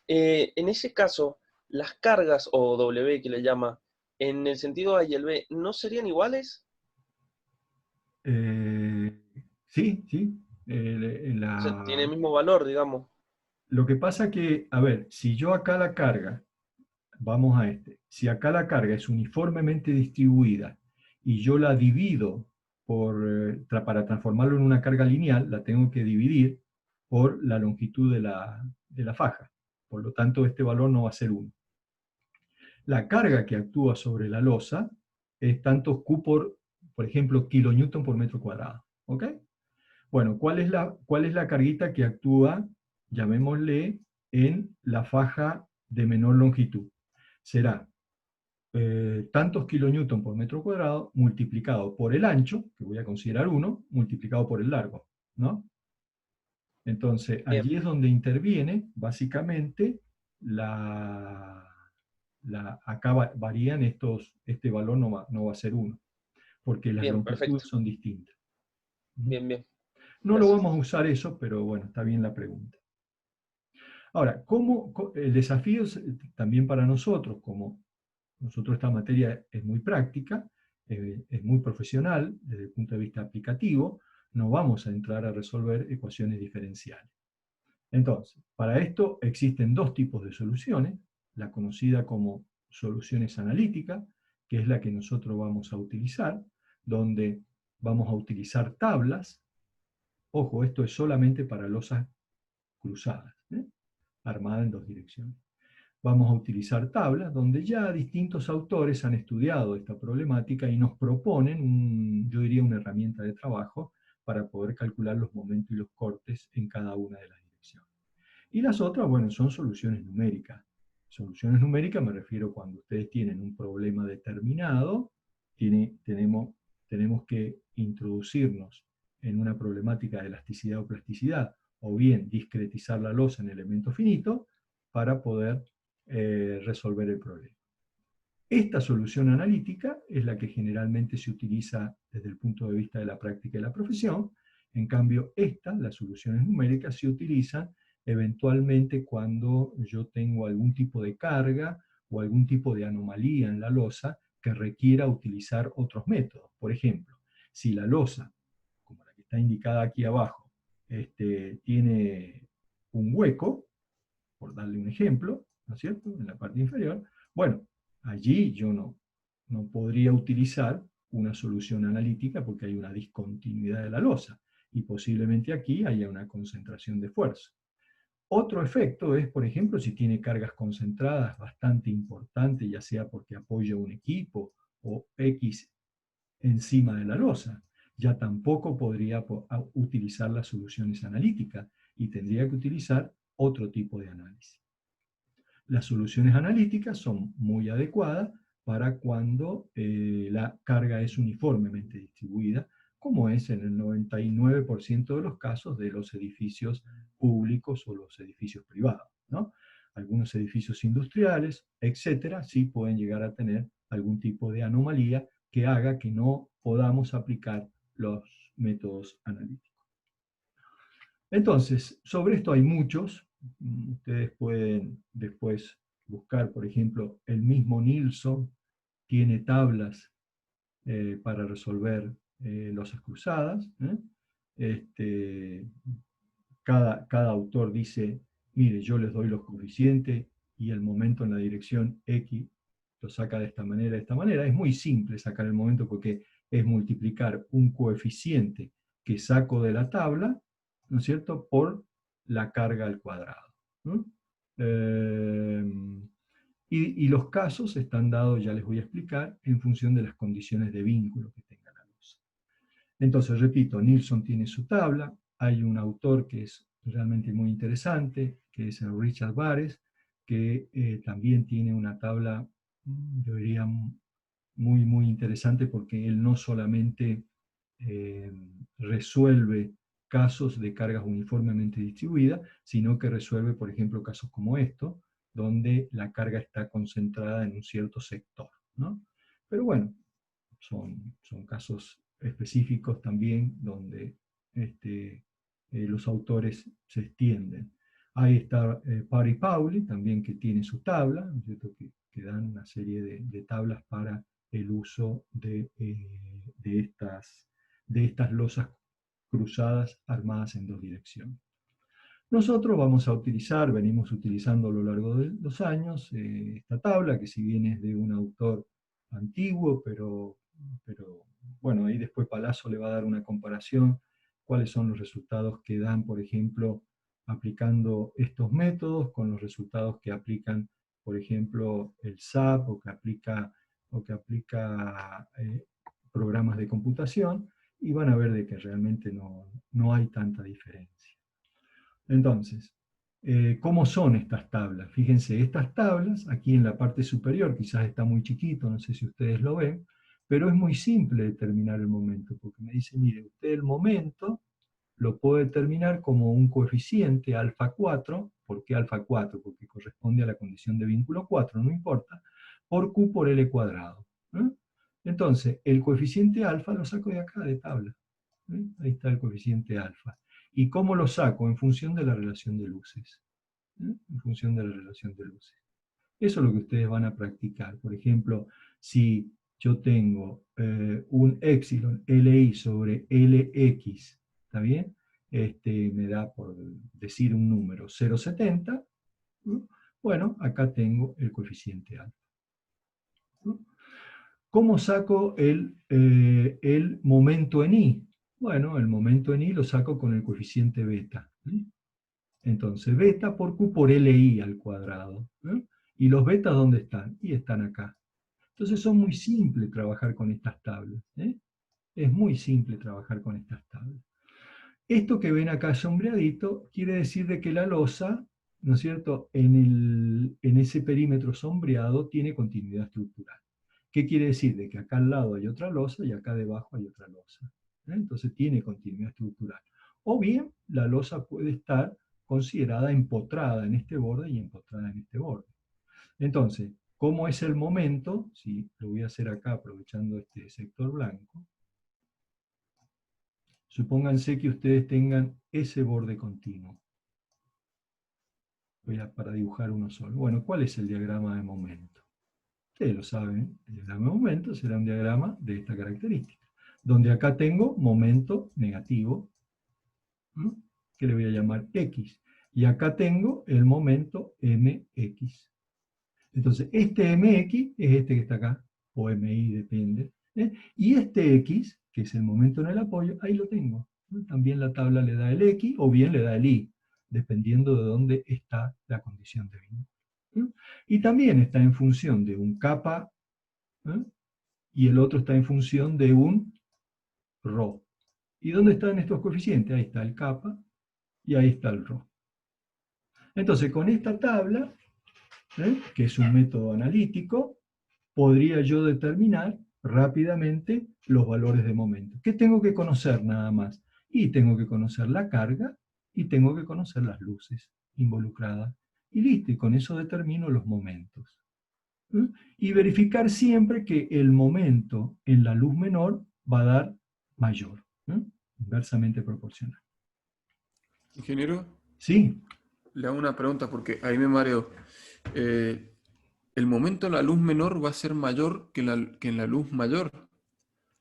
En ese caso, las cargas, o W que le llama, en el sentido A y el B, ¿no serían iguales? Sí, sí. O sea, tiene el mismo valor, digamos. Lo que pasa que, a ver, si yo acá la carga, vamos a si acá la carga es uniformemente distribuida y yo la divido para transformarlo en una carga lineal, la tengo que dividir por la longitud de la faja. Por lo tanto, este valor no va a ser 1. La carga que actúa sobre la losa es tanto Q por ejemplo, kilonewton por metro cuadrado. ¿Ok? Bueno, ¿cuál es la carguita que actúa, llamémosle, en la faja de menor longitud? Será tantos kilonewton por metro cuadrado multiplicado por el ancho, que voy a considerar 1, multiplicado por el largo, ¿no? Entonces, Bien. allí es donde interviene, básicamente, la acá varían este valor no va a ser 1, porque las Bien, longitudes perfecto. son distintas. Bien, bien. No lo Gracias. vamos a usar eso, pero bueno, está bien la pregunta. Ahora, el desafío es también para nosotros, como nosotros esta materia es muy práctica, es muy profesional desde el punto de vista aplicativo, no vamos a entrar a resolver ecuaciones diferenciales. Entonces, para esto existen dos tipos de soluciones, la conocida como soluciones analíticas, que es la que nosotros vamos a utilizar, donde vamos a utilizar tablas. Ojo, esto es solamente para losas cruzadas, armadas en dos direcciones. Vamos a utilizar tablas donde ya distintos autores han estudiado esta problemática y nos proponen, yo diría, una herramienta de trabajo para poder calcular los momentos y los cortes en cada una de las direcciones. Y las otras, bueno, son soluciones numéricas. Soluciones numéricas me refiero cuando ustedes tienen un problema determinado, tenemos que introducirnos en una problemática de elasticidad o plasticidad, o bien discretizar la losa en elementos finitos para poder resolver el problema. Esta solución analítica es la que generalmente se utiliza desde el punto de vista de la práctica y la profesión. En cambio, las soluciones numéricas, se utilizan eventualmente cuando yo tengo algún tipo de carga o algún tipo de anomalía en la losa que requiera utilizar otros métodos. Por ejemplo, si la losa, como la que está indicada aquí abajo, tiene un hueco, por darle un ejemplo, ¿no es cierto?, en la parte inferior, bueno, allí yo no podría utilizar una solución analítica porque hay una discontinuidad de la losa y posiblemente aquí haya una concentración de fuerza. Otro efecto es, por ejemplo, si tiene cargas concentradas bastante importantes, ya sea porque apoya un equipo o X encima de la losa, ya tampoco podría utilizar las soluciones analíticas y tendría que utilizar otro tipo de análisis. Las soluciones analíticas son muy adecuadas para cuando la carga es uniformemente distribuida, como es en el 99% de los casos de los edificios públicos o los edificios privados, ¿no? Algunos edificios industriales, etcétera, sí pueden llegar a tener algún tipo de anomalía que haga que no podamos aplicar los métodos analíticos. Entonces, sobre esto hay muchos. Ustedes pueden después buscar, por ejemplo, el mismo Nilsson tiene tablas para resolver losas cruzadas. Cada autor dice, mire, yo les doy los coeficientes y el momento en la dirección X lo saca de esta manera, de esta manera. Es muy simple sacar el momento porque es multiplicar un coeficiente que saco de la tabla, ¿no es cierto?, por la carga al cuadrado, ¿no? Y los casos están dados, ya les voy a explicar, en función de las condiciones de vínculo que tenga la losa. Entonces, repito, Nilsson tiene su tabla, hay un autor que es realmente muy interesante, que es el Richard Bares, que también tiene una tabla, yo diría, muy interesante porque él no solamente resuelve casos de cargas uniformemente distribuidas, sino que resuelve, por ejemplo, casos como esto, donde la carga está concentrada en un cierto sector, ¿no? Pero bueno, son casos específicos también donde los autores se extienden. Ahí está Pari Pauli, también que tiene su tabla, ¿no es cierto?, que dan una serie de tablas para el uso de estas losas cruzadas armadas en dos direcciones. Nosotros vamos a utilizar, venimos utilizando a lo largo de los años, esta tabla, que si bien es de un autor antiguo, pero bueno, ahí después Palazzo le va a dar una comparación, cuáles son los resultados que dan, por ejemplo, aplicando estos métodos con los resultados que aplican, por ejemplo, el SAP o que aplica programas de computación, y van a ver de que realmente no hay tanta diferencia. Entonces, ¿cómo son estas tablas? Fíjense, estas tablas, aquí en la parte superior, quizás está muy chiquito, no sé si ustedes lo ven, pero es muy simple determinar el momento, porque me dice, mire, usted el momento lo puede determinar como un coeficiente alfa 4. ¿Por qué alfa 4? Porque corresponde a la condición de vínculo 4, no importa. por Q por L cuadrado. Entonces, el coeficiente alfa lo saco de acá, de tabla. Ahí está el coeficiente alfa. ¿Y cómo lo saco? En función de la relación de luces. En función de la relación de luces. Eso es lo que ustedes van a practicar. Por ejemplo, si yo tengo un épsilon Li sobre Lx, ¿está bien? Me da, por decir un número, 0,70. Bueno, acá tengo el coeficiente alfa. ¿Cómo saco el momento en I? Bueno, el momento en I lo saco con el coeficiente beta. Entonces, beta por Q por Li al cuadrado. ¿Y los betas dónde están? Y están acá. Entonces son muy simples trabajar con estas tablas. Es muy simple trabajar con estas tablas. Esto que ven acá sombreadito quiere decir de que la losa, ¿no es cierto?, en ese perímetro sombreado tiene continuidad estructural. ¿Qué quiere decir? De que acá al lado hay otra losa y acá debajo hay otra losa. Entonces tiene continuidad estructural. O bien la losa puede estar considerada empotrada en este borde y empotrada en este borde. Entonces, ¿cómo es el momento? Sí, lo voy a hacer acá aprovechando este sector blanco. Supónganse que ustedes tengan ese borde continuo. Para dibujar uno solo. Bueno, ¿cuál es el diagrama de momento? Ustedes lo saben, el diagrama de momento será un diagrama de esta característica, donde acá tengo momento negativo, que le voy a llamar X, y acá tengo el momento MX. Entonces, este MX es este que está acá, o MI, depende, y este X, que es el momento en el apoyo, ahí lo tengo. También la tabla le da el X, o bien le da el Y, dependiendo de dónde está la condición de vínculo. Y también está en función de un kappa, y el otro está en función de un rho. ¿Y dónde están estos coeficientes? Ahí está el kappa y ahí está el rho. Entonces, con esta tabla, que es un método analítico, podría yo determinar rápidamente los valores de momento. ¿Qué tengo que conocer nada más? Y tengo que conocer la carga y tengo que conocer las luces involucradas. Y listo, y con eso determino los momentos. Y verificar siempre que el momento en la luz menor va a dar mayor, inversamente proporcional. Ingeniero, Sí, le hago una pregunta porque ahí me mareo. El momento en la luz menor va a ser mayor que en la luz mayor.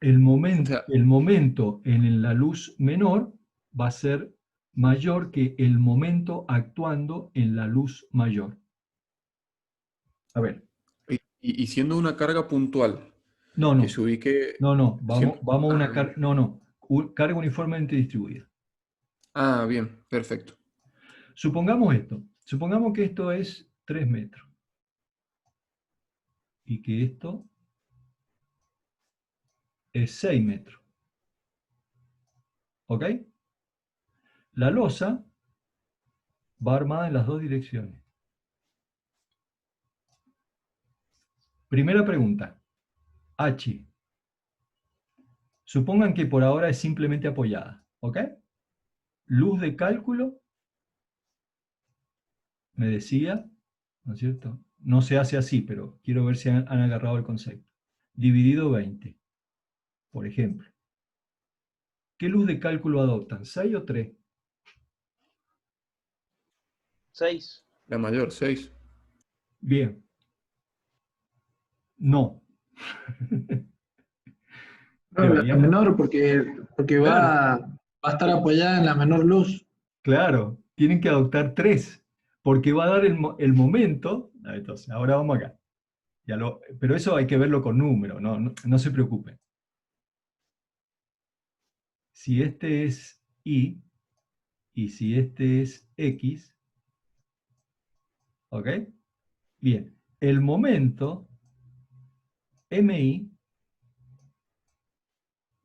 el O sea, momento en la luz menor va a ser mayor que el momento actuando en la luz mayor. A ver, y siendo una carga puntual, no, que no, se ubique no, siempre... vamos a una bien. carga, no, carga uniformemente distribuida. Ah, bien, perfecto. Supongamos que esto es 3 metros y que esto es 6 metros. ¿Ok? La losa va armada en las dos direcciones. Primera pregunta. H. Supongan que por ahora es simplemente apoyada. ¿Ok? Luz de cálculo, me decía, ¿no es cierto? No se hace así, pero quiero ver si han agarrado el concepto. Dividido 20, por ejemplo. ¿Qué luz de cálculo adoptan? ¿6 o 3? 6. La mayor, 6. Bien. No. No, la Deberíamos. menor porque Claro, va a estar apoyada en la menor luz. claro. Tienen que adoptar 3, porque va a dar el momento. Entonces, ahora vamos acá. Pero eso hay que verlo con números, no se preocupen. Si este es Y y si este es X, ¿ok? Bien, el momento MI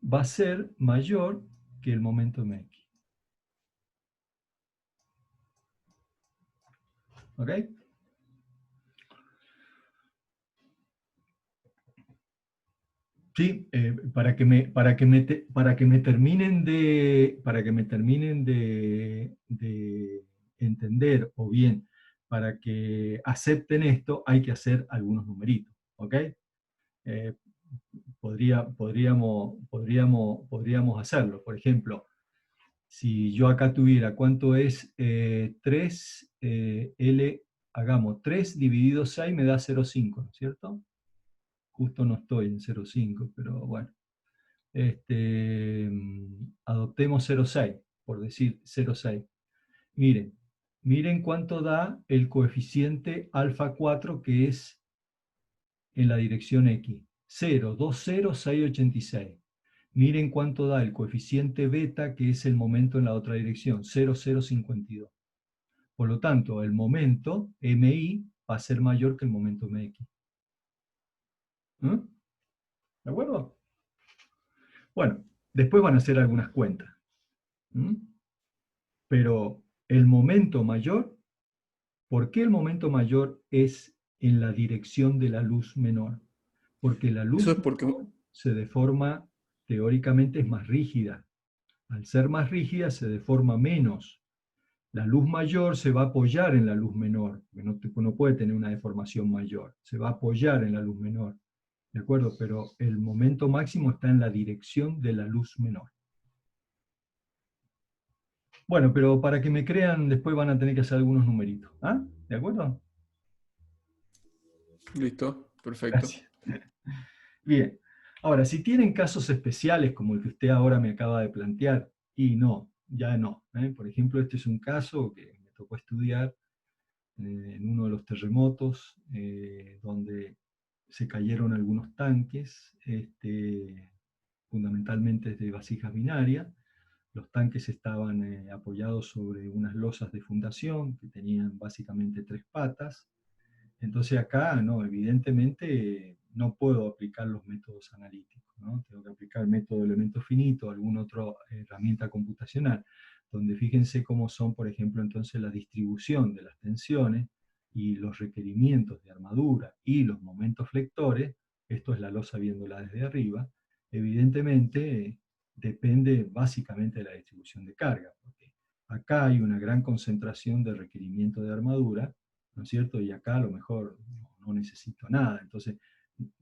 va a ser mayor que el momento MX. ¿Ok? Sí, para que me terminen de entender, o bien para que acepten esto, hay que hacer algunos numeritos. ¿ok? Eh, podríamos hacerlo. Por ejemplo, si yo acá tuviera, ¿cuánto es 3 L? Hagamos 3 dividido 6 me da 0,5, ¿no es cierto? Justo no estoy en 0,5, pero bueno. Adoptemos 0,6, por decir 0,6. Miren cuánto da el coeficiente alfa 4, que es en la dirección X. 0,20686. Miren cuánto da el coeficiente beta, que es el momento en la otra dirección, 0,052. Por lo tanto, el momento MI va a ser mayor que el momento MX. ¿De acuerdo? Bueno, después van a hacer algunas cuentas. Pero el momento mayor, ¿por qué el momento mayor es en la dirección de la luz menor? Porque la luz Eso es porque menor se deforma, teóricamente es más rígida. Al ser más rígida se deforma menos. La luz mayor se va a apoyar en la luz menor, porque no puede tener una deformación mayor, se va a apoyar en la luz menor, ¿de acuerdo? Pero el momento máximo está en la dirección de la luz menor. Bueno, pero para que me crean, después van a tener que hacer algunos numeritos, ¿ah? ¿De acuerdo? Listo, perfecto. Gracias. Bien. Ahora, si tienen casos especiales como el que usted ahora me acaba de plantear, y no, ya no. Por ejemplo, este es un caso que me tocó estudiar en uno de los terremotos, donde se cayeron algunos tanques, fundamentalmente de vasijas binarias. Los tanques estaban apoyados sobre unas losas de fundación que tenían básicamente 3 patas. Entonces acá, no, evidentemente no puedo aplicar los métodos analíticos, ¿no? Tengo que aplicar el método de elemento finito, alguna otra herramienta computacional, donde fíjense cómo son, por ejemplo, entonces la distribución de las tensiones y los requerimientos de armadura y los momentos flectores. Esto es la losa viéndola desde arriba. Evidentemente depende básicamente de la distribución de carga, porque acá hay una gran concentración de requerimiento de armadura, ¿no es cierto? Y acá a lo mejor no necesito nada. Entonces,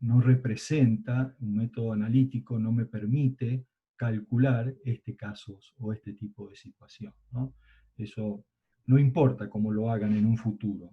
no representa un método analítico, no me permite calcular este caso o este tipo de situación, ¿no? Eso no importa cómo lo hagan en un futuro.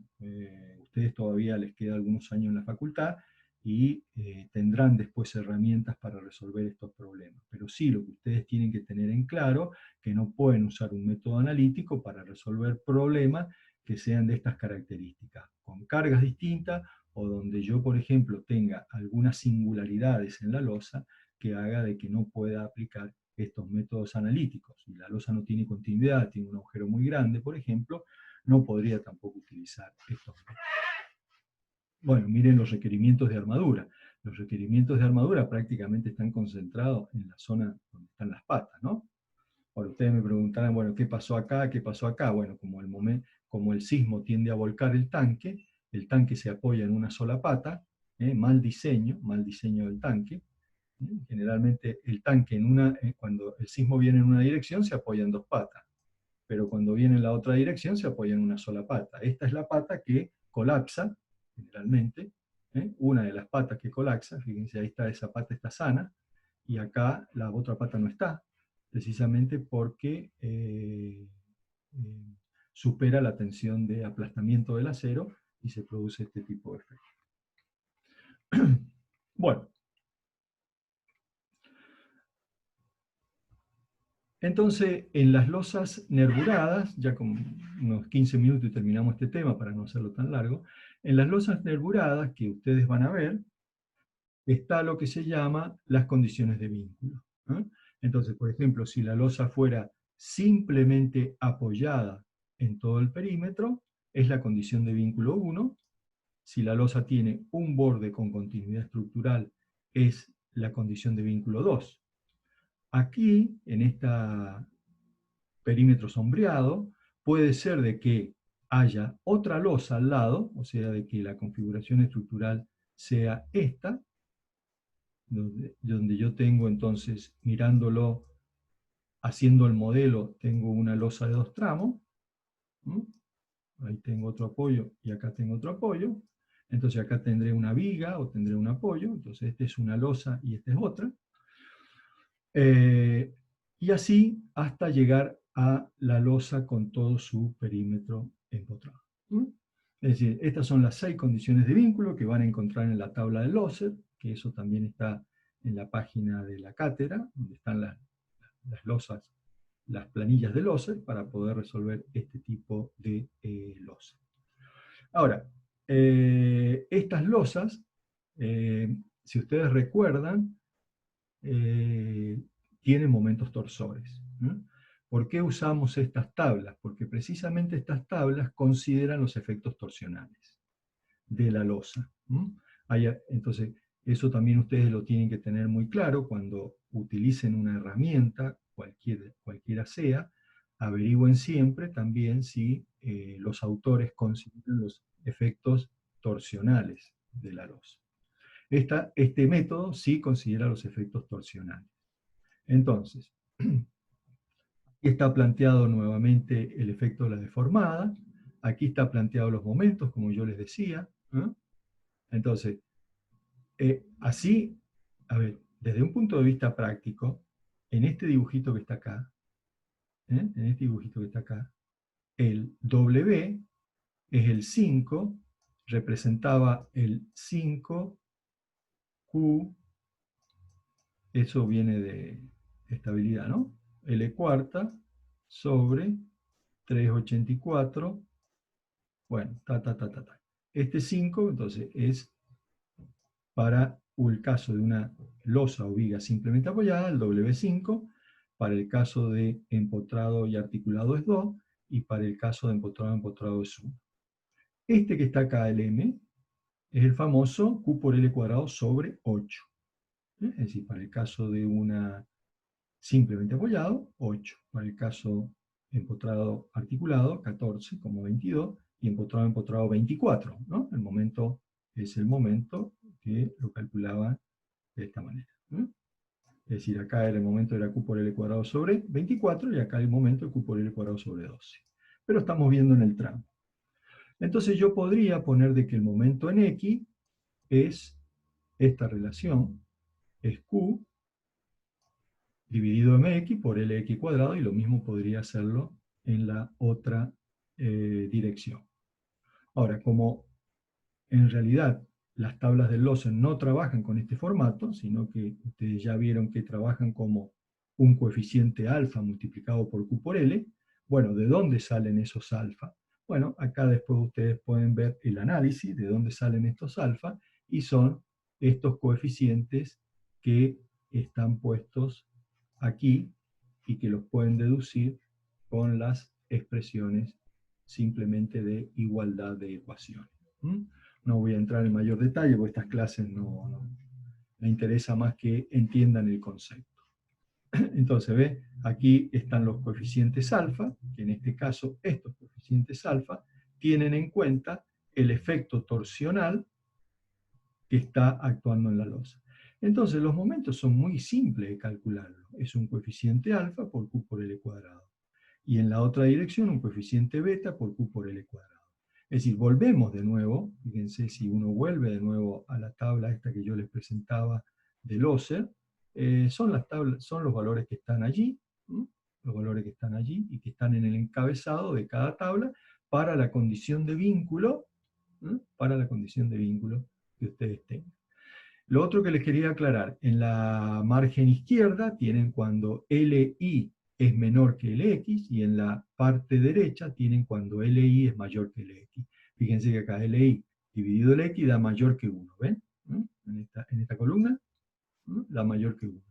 Ustedes todavía les queda algunos años en la facultad y tendrán después herramientas para resolver estos problemas. Pero sí, lo que ustedes tienen que tener en claro, que no pueden usar un método analítico para resolver problemas que sean de estas características, con cargas distintas o donde yo, por ejemplo, tenga algunas singularidades en la losa que haga de que no pueda aplicar estos métodos analíticos. Si la losa no tiene continuidad, tiene un agujero muy grande, por ejemplo, no podría tampoco utilizar estos métodos. Bueno, miren los requerimientos de armadura. Los requerimientos de armadura prácticamente están concentrados en la zona donde están las patas, ¿no? Ahora ustedes me preguntarán, bueno, ¿qué pasó acá? ¿Qué pasó acá? Bueno, como el sismo tiende a volcar el tanque se apoya en una sola pata, mal diseño del tanque. Generalmente el tanque cuando el sismo viene en una dirección se apoya en 2 patas, pero cuando viene en la otra dirección se apoya en una sola pata. Esta es la pata que colapsa, generalmente, una de las patas que colapsa, fíjense, ahí está, esa pata está sana, y acá la otra pata no está, precisamente porque supera la tensión de aplastamiento del acero y se produce este tipo de efecto. Bueno. Entonces, en las losas nervuradas, ya con unos 15 minutos y terminamos este tema para no hacerlo tan largo, en las losas nervuradas que ustedes van a ver, está lo que se llama las condiciones de vínculo. Entonces, por ejemplo, si la losa fuera simplemente apoyada en todo el perímetro, es la condición de vínculo 1. Si la losa tiene un borde con continuidad estructural, es la condición de vínculo 2. Aquí, en este perímetro sombreado, puede ser de que haya otra losa al lado, o sea, de que la configuración estructural sea esta, donde yo tengo entonces, mirándolo, haciendo el modelo, tengo una losa de 2 tramos, ahí tengo otro apoyo y acá tengo otro apoyo, Entonces acá tendré una viga o tendré un apoyo, entonces esta es una losa y esta es otra. Y así hasta llegar a la losa con todo su perímetro empotrado. Es decir, estas son las 6 condiciones de vínculo que van a encontrar en la tabla del Loser, que eso también está en la página de la cátedra, donde están las losas, las planillas de Loser, para poder resolver este tipo de losa. Ahora, estas losas, si ustedes recuerdan, tienen momentos torsores. ¿Por qué usamos estas tablas? Porque precisamente estas tablas consideran los efectos torsionales de la losa. Entonces, eso también ustedes lo tienen que tener muy claro cuando utilicen una herramienta, cualquiera sea, averigüen siempre también si los autores consideran los efectos torsionales de la losa. Este método sí considera los efectos torsionales. Entonces, aquí está planteado nuevamente el efecto de la deformada, aquí está planteado los momentos, como yo les decía. Entonces, así, a ver, desde un punto de vista práctico, en este dibujito que está acá, el W es el 5, representaba el 5, Q, eso viene de estabilidad, ¿no? L cuarta sobre 384, bueno, Este 5, entonces, es para el caso de una losa o viga simplemente apoyada, el W5, para el caso de empotrado y articulado es 2, y para el caso de empotrado es 1. Este que está acá, el M, es el famoso Q por L cuadrado sobre 8. Es decir, para el caso de una simplemente apoyado, 8. Para el caso empotrado articulado, 14,22, y empotrado 24. ¿No? El momento es el momento que lo calculaba de esta manera. Es decir, acá el momento era Q por L cuadrado sobre 24, y acá el momento Q por L cuadrado sobre 12. Pero estamos viendo en el tramo. Entonces yo podría poner de que el momento en X es esta relación, es Q dividido mx por lx cuadrado, y lo mismo podría hacerlo en la otra dirección. Ahora, como en realidad las tablas del Loser no trabajan con este formato, sino que ustedes ya vieron que trabajan como un coeficiente alfa multiplicado por Q por L, bueno, ¿de dónde salen esos alfa? Bueno, acá después ustedes pueden ver el análisis de dónde salen estos alfa, y son estos coeficientes que están puestos aquí y que los pueden deducir con las expresiones simplemente de igualdad de ecuaciones. No voy a entrar en mayor detalle porque estas clases no me interesa más que entiendan el concepto. Entonces, ¿ve? Aquí están los coeficientes alfa, que en este caso estos coeficientes alfa tienen en cuenta el efecto torsional que está actuando en la losa. Entonces los momentos son muy simples de calcularlo. Es un coeficiente alfa por Q por L cuadrado. Y en la otra dirección un coeficiente beta por Q por L cuadrado. Es decir, volvemos de nuevo, fíjense, si uno vuelve de nuevo a la tabla esta que yo les presentaba de Loser, son los valores que están allí, los valores que están allí y que están en el encabezado de cada tabla para la condición de vínculo, que ustedes tengan. Lo otro que les quería aclarar, en la margen izquierda tienen cuando LI es menor que LX, y en la parte derecha tienen cuando LI es mayor que LX. Fíjense que acá LI dividido LX da mayor que 1, ¿ven? En esta columna, da mayor que 1.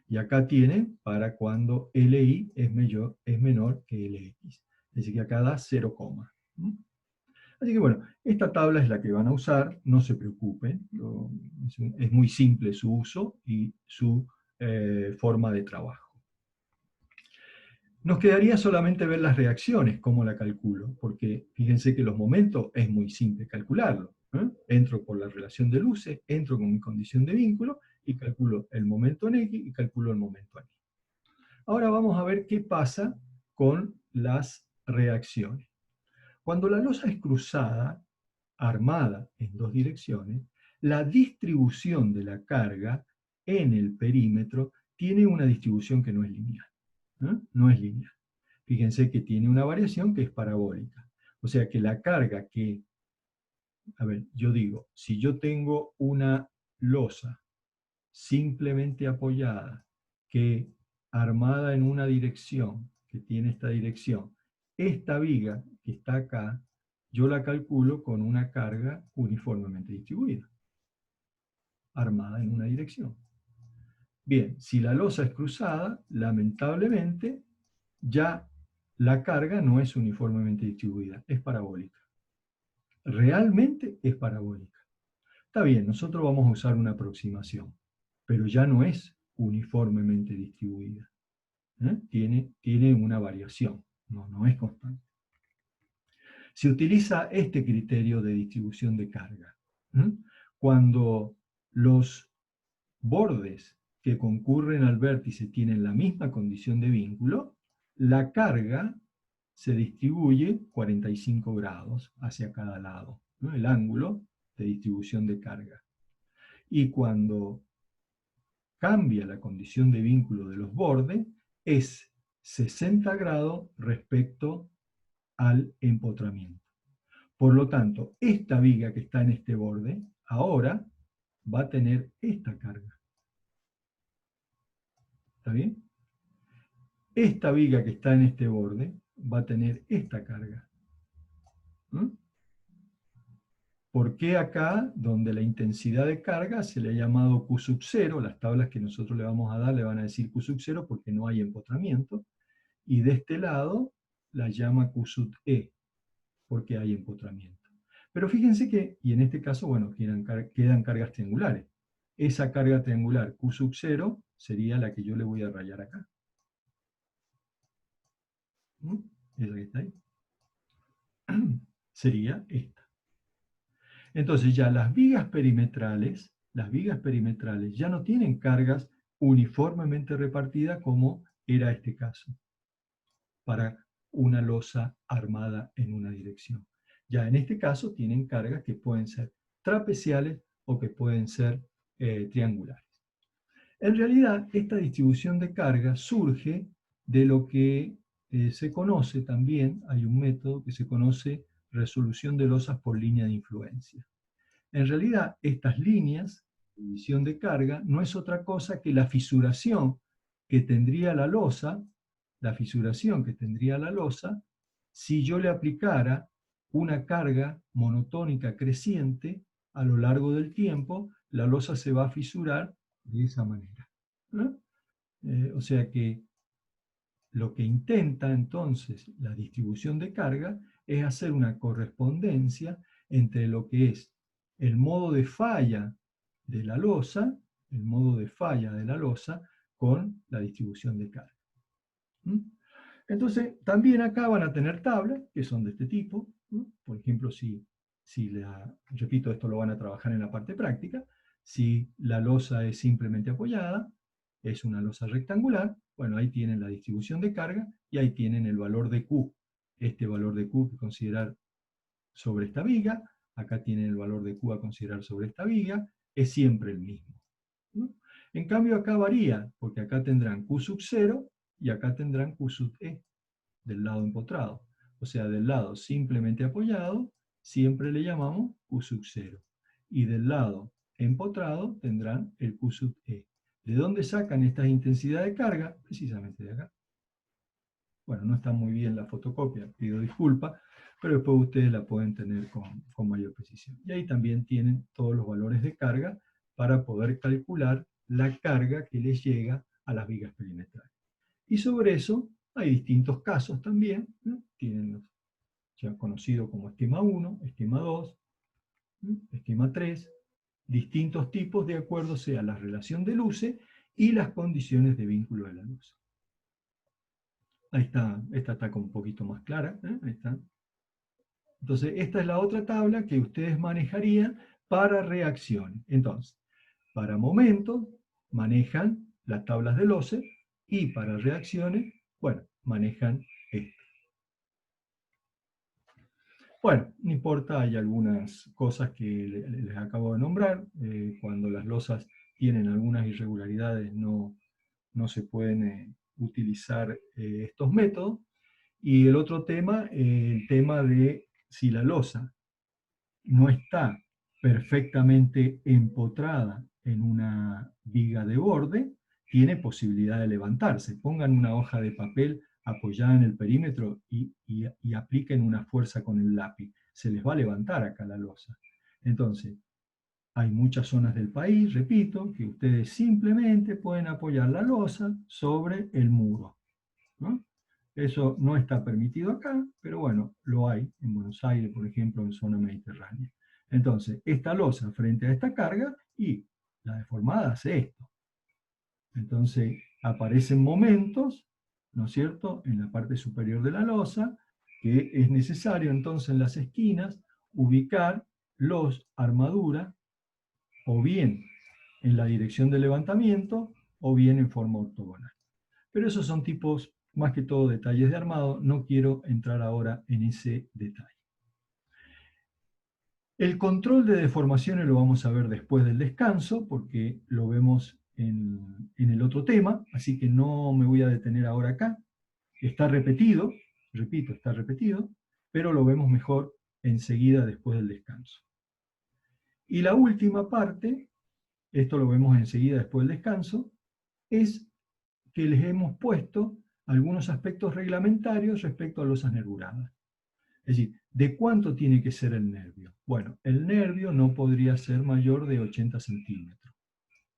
Y acá tienen para cuando LI es menor que LX. Es decir, que acá da 0, Así que bueno, esta tabla es la que van a usar, no se preocupen, es muy simple su uso y su forma de trabajo. Nos quedaría solamente ver las reacciones, cómo la calculo, porque fíjense que los momentos es muy simple calcularlo. Entro por la relación de luces, entro con mi condición de vínculo y calculo el momento en X y calculo el momento en Y. Ahora vamos a ver qué pasa con las reacciones. Cuando la losa es cruzada, armada en dos direcciones, la distribución de la carga en el perímetro tiene una distribución que no es lineal. No es lineal. Fíjense que tiene una variación que es parabólica. O sea que la carga que, a ver, yo digo, si yo tengo una losa simplemente apoyada, que armada en una dirección, que tiene esta dirección, esta viga que está acá, yo la calculo con una carga uniformemente distribuida, armada en una dirección. Bien, si la losa es cruzada, lamentablemente, ya la carga no es uniformemente distribuida, es parabólica. Realmente es parabólica. Está bien, nosotros vamos a usar una aproximación, pero ya no es uniformemente distribuida. Tiene una variación, no es constante. Se utiliza este criterio de distribución de carga. Cuando los bordes que concurren al vértice tienen la misma condición de vínculo, la carga se distribuye 45 grados hacia cada lado, el ángulo de distribución de carga. Y cuando cambia la condición de vínculo de los bordes, es 60 grados respecto al empotramiento. Por lo tanto, esta viga que está en este borde, ahora va a tener esta carga. ¿Está bien? Esta viga que está en este borde va a tener esta carga. ¿Por qué acá, donde la intensidad de carga se le ha llamado Q sub 0, las tablas que nosotros le vamos a dar le van a decir Q sub 0 porque no hay empotramiento, y de este lado la llama Q sub E, porque hay empotramiento. Pero fíjense que, y en este caso, bueno, quedan cargas triangulares. Esa carga triangular Q sub 0 sería la que yo le voy a rayar acá. Esa que está ahí. Sería esta. Entonces ya las vigas perimetrales ya no tienen cargas uniformemente repartidas como era este caso, para una losa armada en una dirección. Ya en este caso tienen cargas que pueden ser trapeciales o que pueden ser triangulares. En realidad, esta distribución de carga surge de lo que se conoce también, hay un método que se conoce resolución de losas por línea de influencia. En realidad, estas líneas de división de carga no es otra cosa que la fisuración que tendría la losa, si yo le aplicara una carga monotónica creciente a lo largo del tiempo, la losa se va a fisurar de esa manera. O sea que lo que intenta entonces la distribución de carga es hacer una correspondencia entre lo que es el modo de falla de la losa, con la distribución de carga. Entonces, también acá van a tener tablas que son de este tipo. Por ejemplo, repito, esto lo van a trabajar en la parte práctica, si la losa es simplemente apoyada, es una losa rectangular, bueno, ahí tienen la distribución de carga y ahí tienen el valor de Q. Este valor de Q que considerar sobre esta viga, acá tienen el valor de Q a considerar sobre esta viga, es siempre el mismo. En cambio acá varía, porque acá tendrán Q sub 0 y acá tendrán Q sub E, del lado empotrado. O sea, del lado simplemente apoyado, siempre le llamamos Q sub 0. Y del lado empotrado tendrán el Q sub E. ¿De dónde sacan estas intensidades de carga? Precisamente de acá. Bueno, no está muy bien la fotocopia, pido disculpas, pero después ustedes la pueden tener con mayor precisión. Y ahí también tienen todos los valores de carga para poder calcular la carga que les llega a las vigas perimetrales. Y sobre eso hay distintos casos también, ¿no? Tienen los ya conocidos como esquema 1, esquema 2, esquema 3, distintos tipos de acuerdo sea la relación de luces y las condiciones de vínculo de la luz. Ahí está, esta está como un poquito más clara, ahí está. Entonces, esta es la otra tabla que ustedes manejarían para reacciones. Entonces, para momentos manejan las tablas de Losse y para reacciones, bueno, manejan esto. Bueno, no importa, hay algunas cosas que les acabo de nombrar. Cuando las losas tienen algunas irregularidades no se pueden utilizar estos métodos. Y el otro tema, el tema de si la losa no está perfectamente empotrada en una viga de borde, tiene posibilidad de levantarse. Pongan una hoja de papel apoyada en el perímetro y apliquen una fuerza con el lápiz. Se les va a levantar acá la losa. Entonces, hay muchas zonas del país, repito, que ustedes simplemente pueden apoyar la losa sobre el muro, ¿no? Eso no está permitido acá, pero bueno, lo hay en Buenos Aires, por ejemplo, en zona mediterránea. Entonces, esta losa frente a esta carga y la deformada hace esto. Entonces, aparecen momentos, ¿no es cierto?, en la parte superior de la losa, que es necesario entonces en las esquinas ubicar los armaduras o bien en la dirección del levantamiento o bien en forma ortogonal. Pero esos son tipos, más que todo, detalles de armado. No quiero entrar ahora en ese detalle. El control de deformaciones lo vamos a ver después del descanso, porque lo vemos en el otro tema, así que no me voy a detener ahora acá. Está repetido, repito, está repetido, pero lo vemos mejor enseguida después del descanso. Y la última parte, esto lo vemos enseguida después del descanso, es que les hemos puesto algunos aspectos reglamentarios respecto a losas nervuradas. Es decir, ¿de cuánto tiene que ser el nervio? Bueno, el nervio no podría ser mayor de 80 centímetros.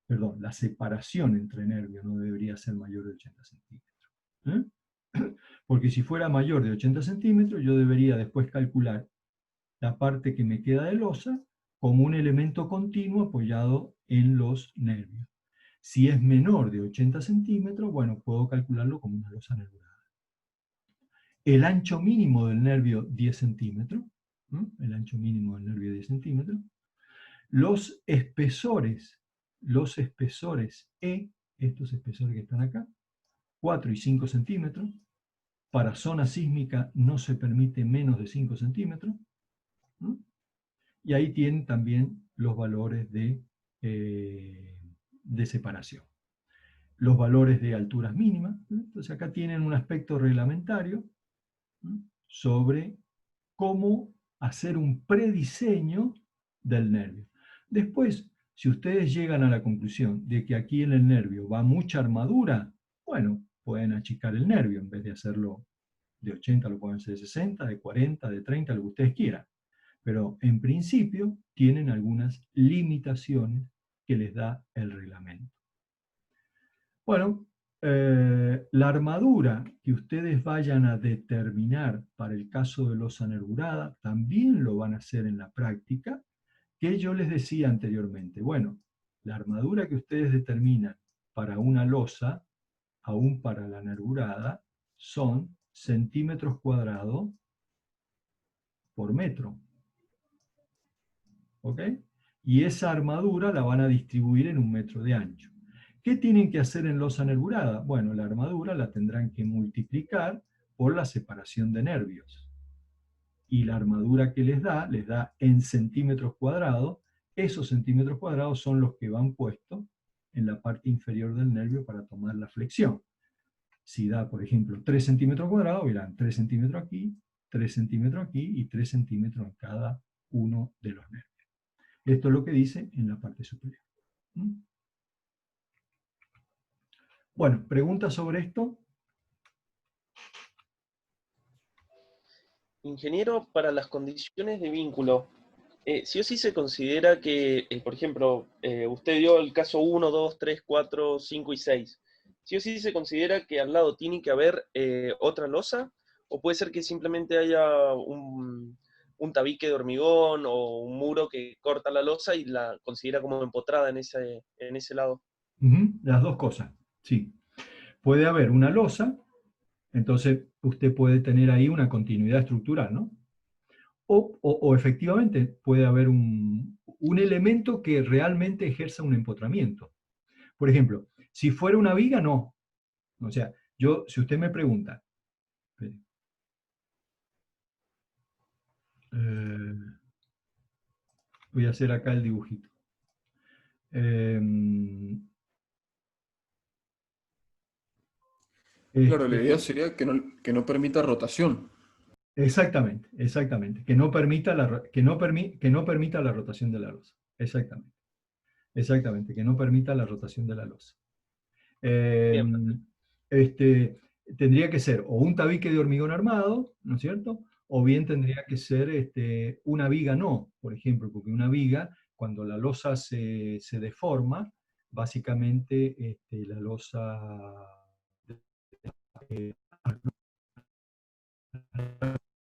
Perdón, la separación entre nervios no debería ser mayor de 80 centímetros. Porque si fuera mayor de 80 centímetros, yo debería después calcular la parte que me queda de losa como un elemento continuo apoyado en los nervios. Si es menor de 80 centímetros, bueno, puedo calcularlo como una losa nervurada. El ancho mínimo del nervio, 10 centímetros. El ancho mínimo del nervio, 10 centímetros. Los espesores E, estos espesores que están acá, 4 y 5 centímetros. Para zona sísmica no se permite menos de 5 centímetros. Y ahí tienen también los valores de separación. Los valores de alturas mínimas. Entonces acá tienen un aspecto reglamentario sobre cómo hacer un prediseño del nervio. Después, si ustedes llegan a la conclusión de que aquí en el nervio va mucha armadura, bueno, pueden achicar el nervio. En vez de hacerlo de 80, lo pueden hacer de 60, de 40, de 30, lo que ustedes quieran. Pero en principio tienen algunas limitaciones que les da el reglamento. Bueno, la armadura que ustedes vayan a determinar para el caso de losa nervurada también lo van a hacer en la práctica, que yo les decía anteriormente. Bueno, la armadura que ustedes determinan para una losa, aún para la nervurada, son centímetros cuadrados por metro. ¿Ok? Y esa armadura la van a distribuir en 1 metro de ancho. ¿Qué tienen que hacer en losa nervurada? Bueno, la armadura la tendrán que multiplicar por la separación de nervios. Y la armadura que les da en centímetros cuadrados. Esos centímetros cuadrados son los que van puestos en la parte inferior del nervio para tomar la flexión. Si da, por ejemplo, 3 centímetros cuadrados, verán 3 centímetros aquí, 3 centímetros aquí y 3 centímetros en cada uno de los nervios. Esto es lo que dice en la parte superior. Bueno, ¿preguntas sobre esto? Ingeniero, para las condiciones de vínculo, sí o sí se considera que, por ejemplo, usted dio el caso 1, 2, 3, 4, 5 y 6. ¿Sí o sí se considera que al lado tiene que haber otra losa? ¿O puede ser que simplemente haya un tabique de hormigón o un muro que corta la losa y la considera como empotrada en ese lado? Las dos cosas, sí. Puede haber una losa, entonces usted puede tener ahí una continuidad estructural, ¿no? O efectivamente puede haber un elemento que realmente ejerza un empotramiento. Por ejemplo, si fuera una viga, no. O sea, si usted me pregunta, Voy a hacer acá el dibujito. Claro, la Este, idea sería que no permita rotación. exactamente, exactamente. Que no permita que no permita la rotación de la losa. Exactamente. Exactamente, que no permita la rotación de la losa. Bien, Este, tendría que ser o un tabique de hormigón armado, ¿no es cierto? O bien tendría que ser una viga no, por ejemplo, porque una viga, cuando la losa se deforma, básicamente la losa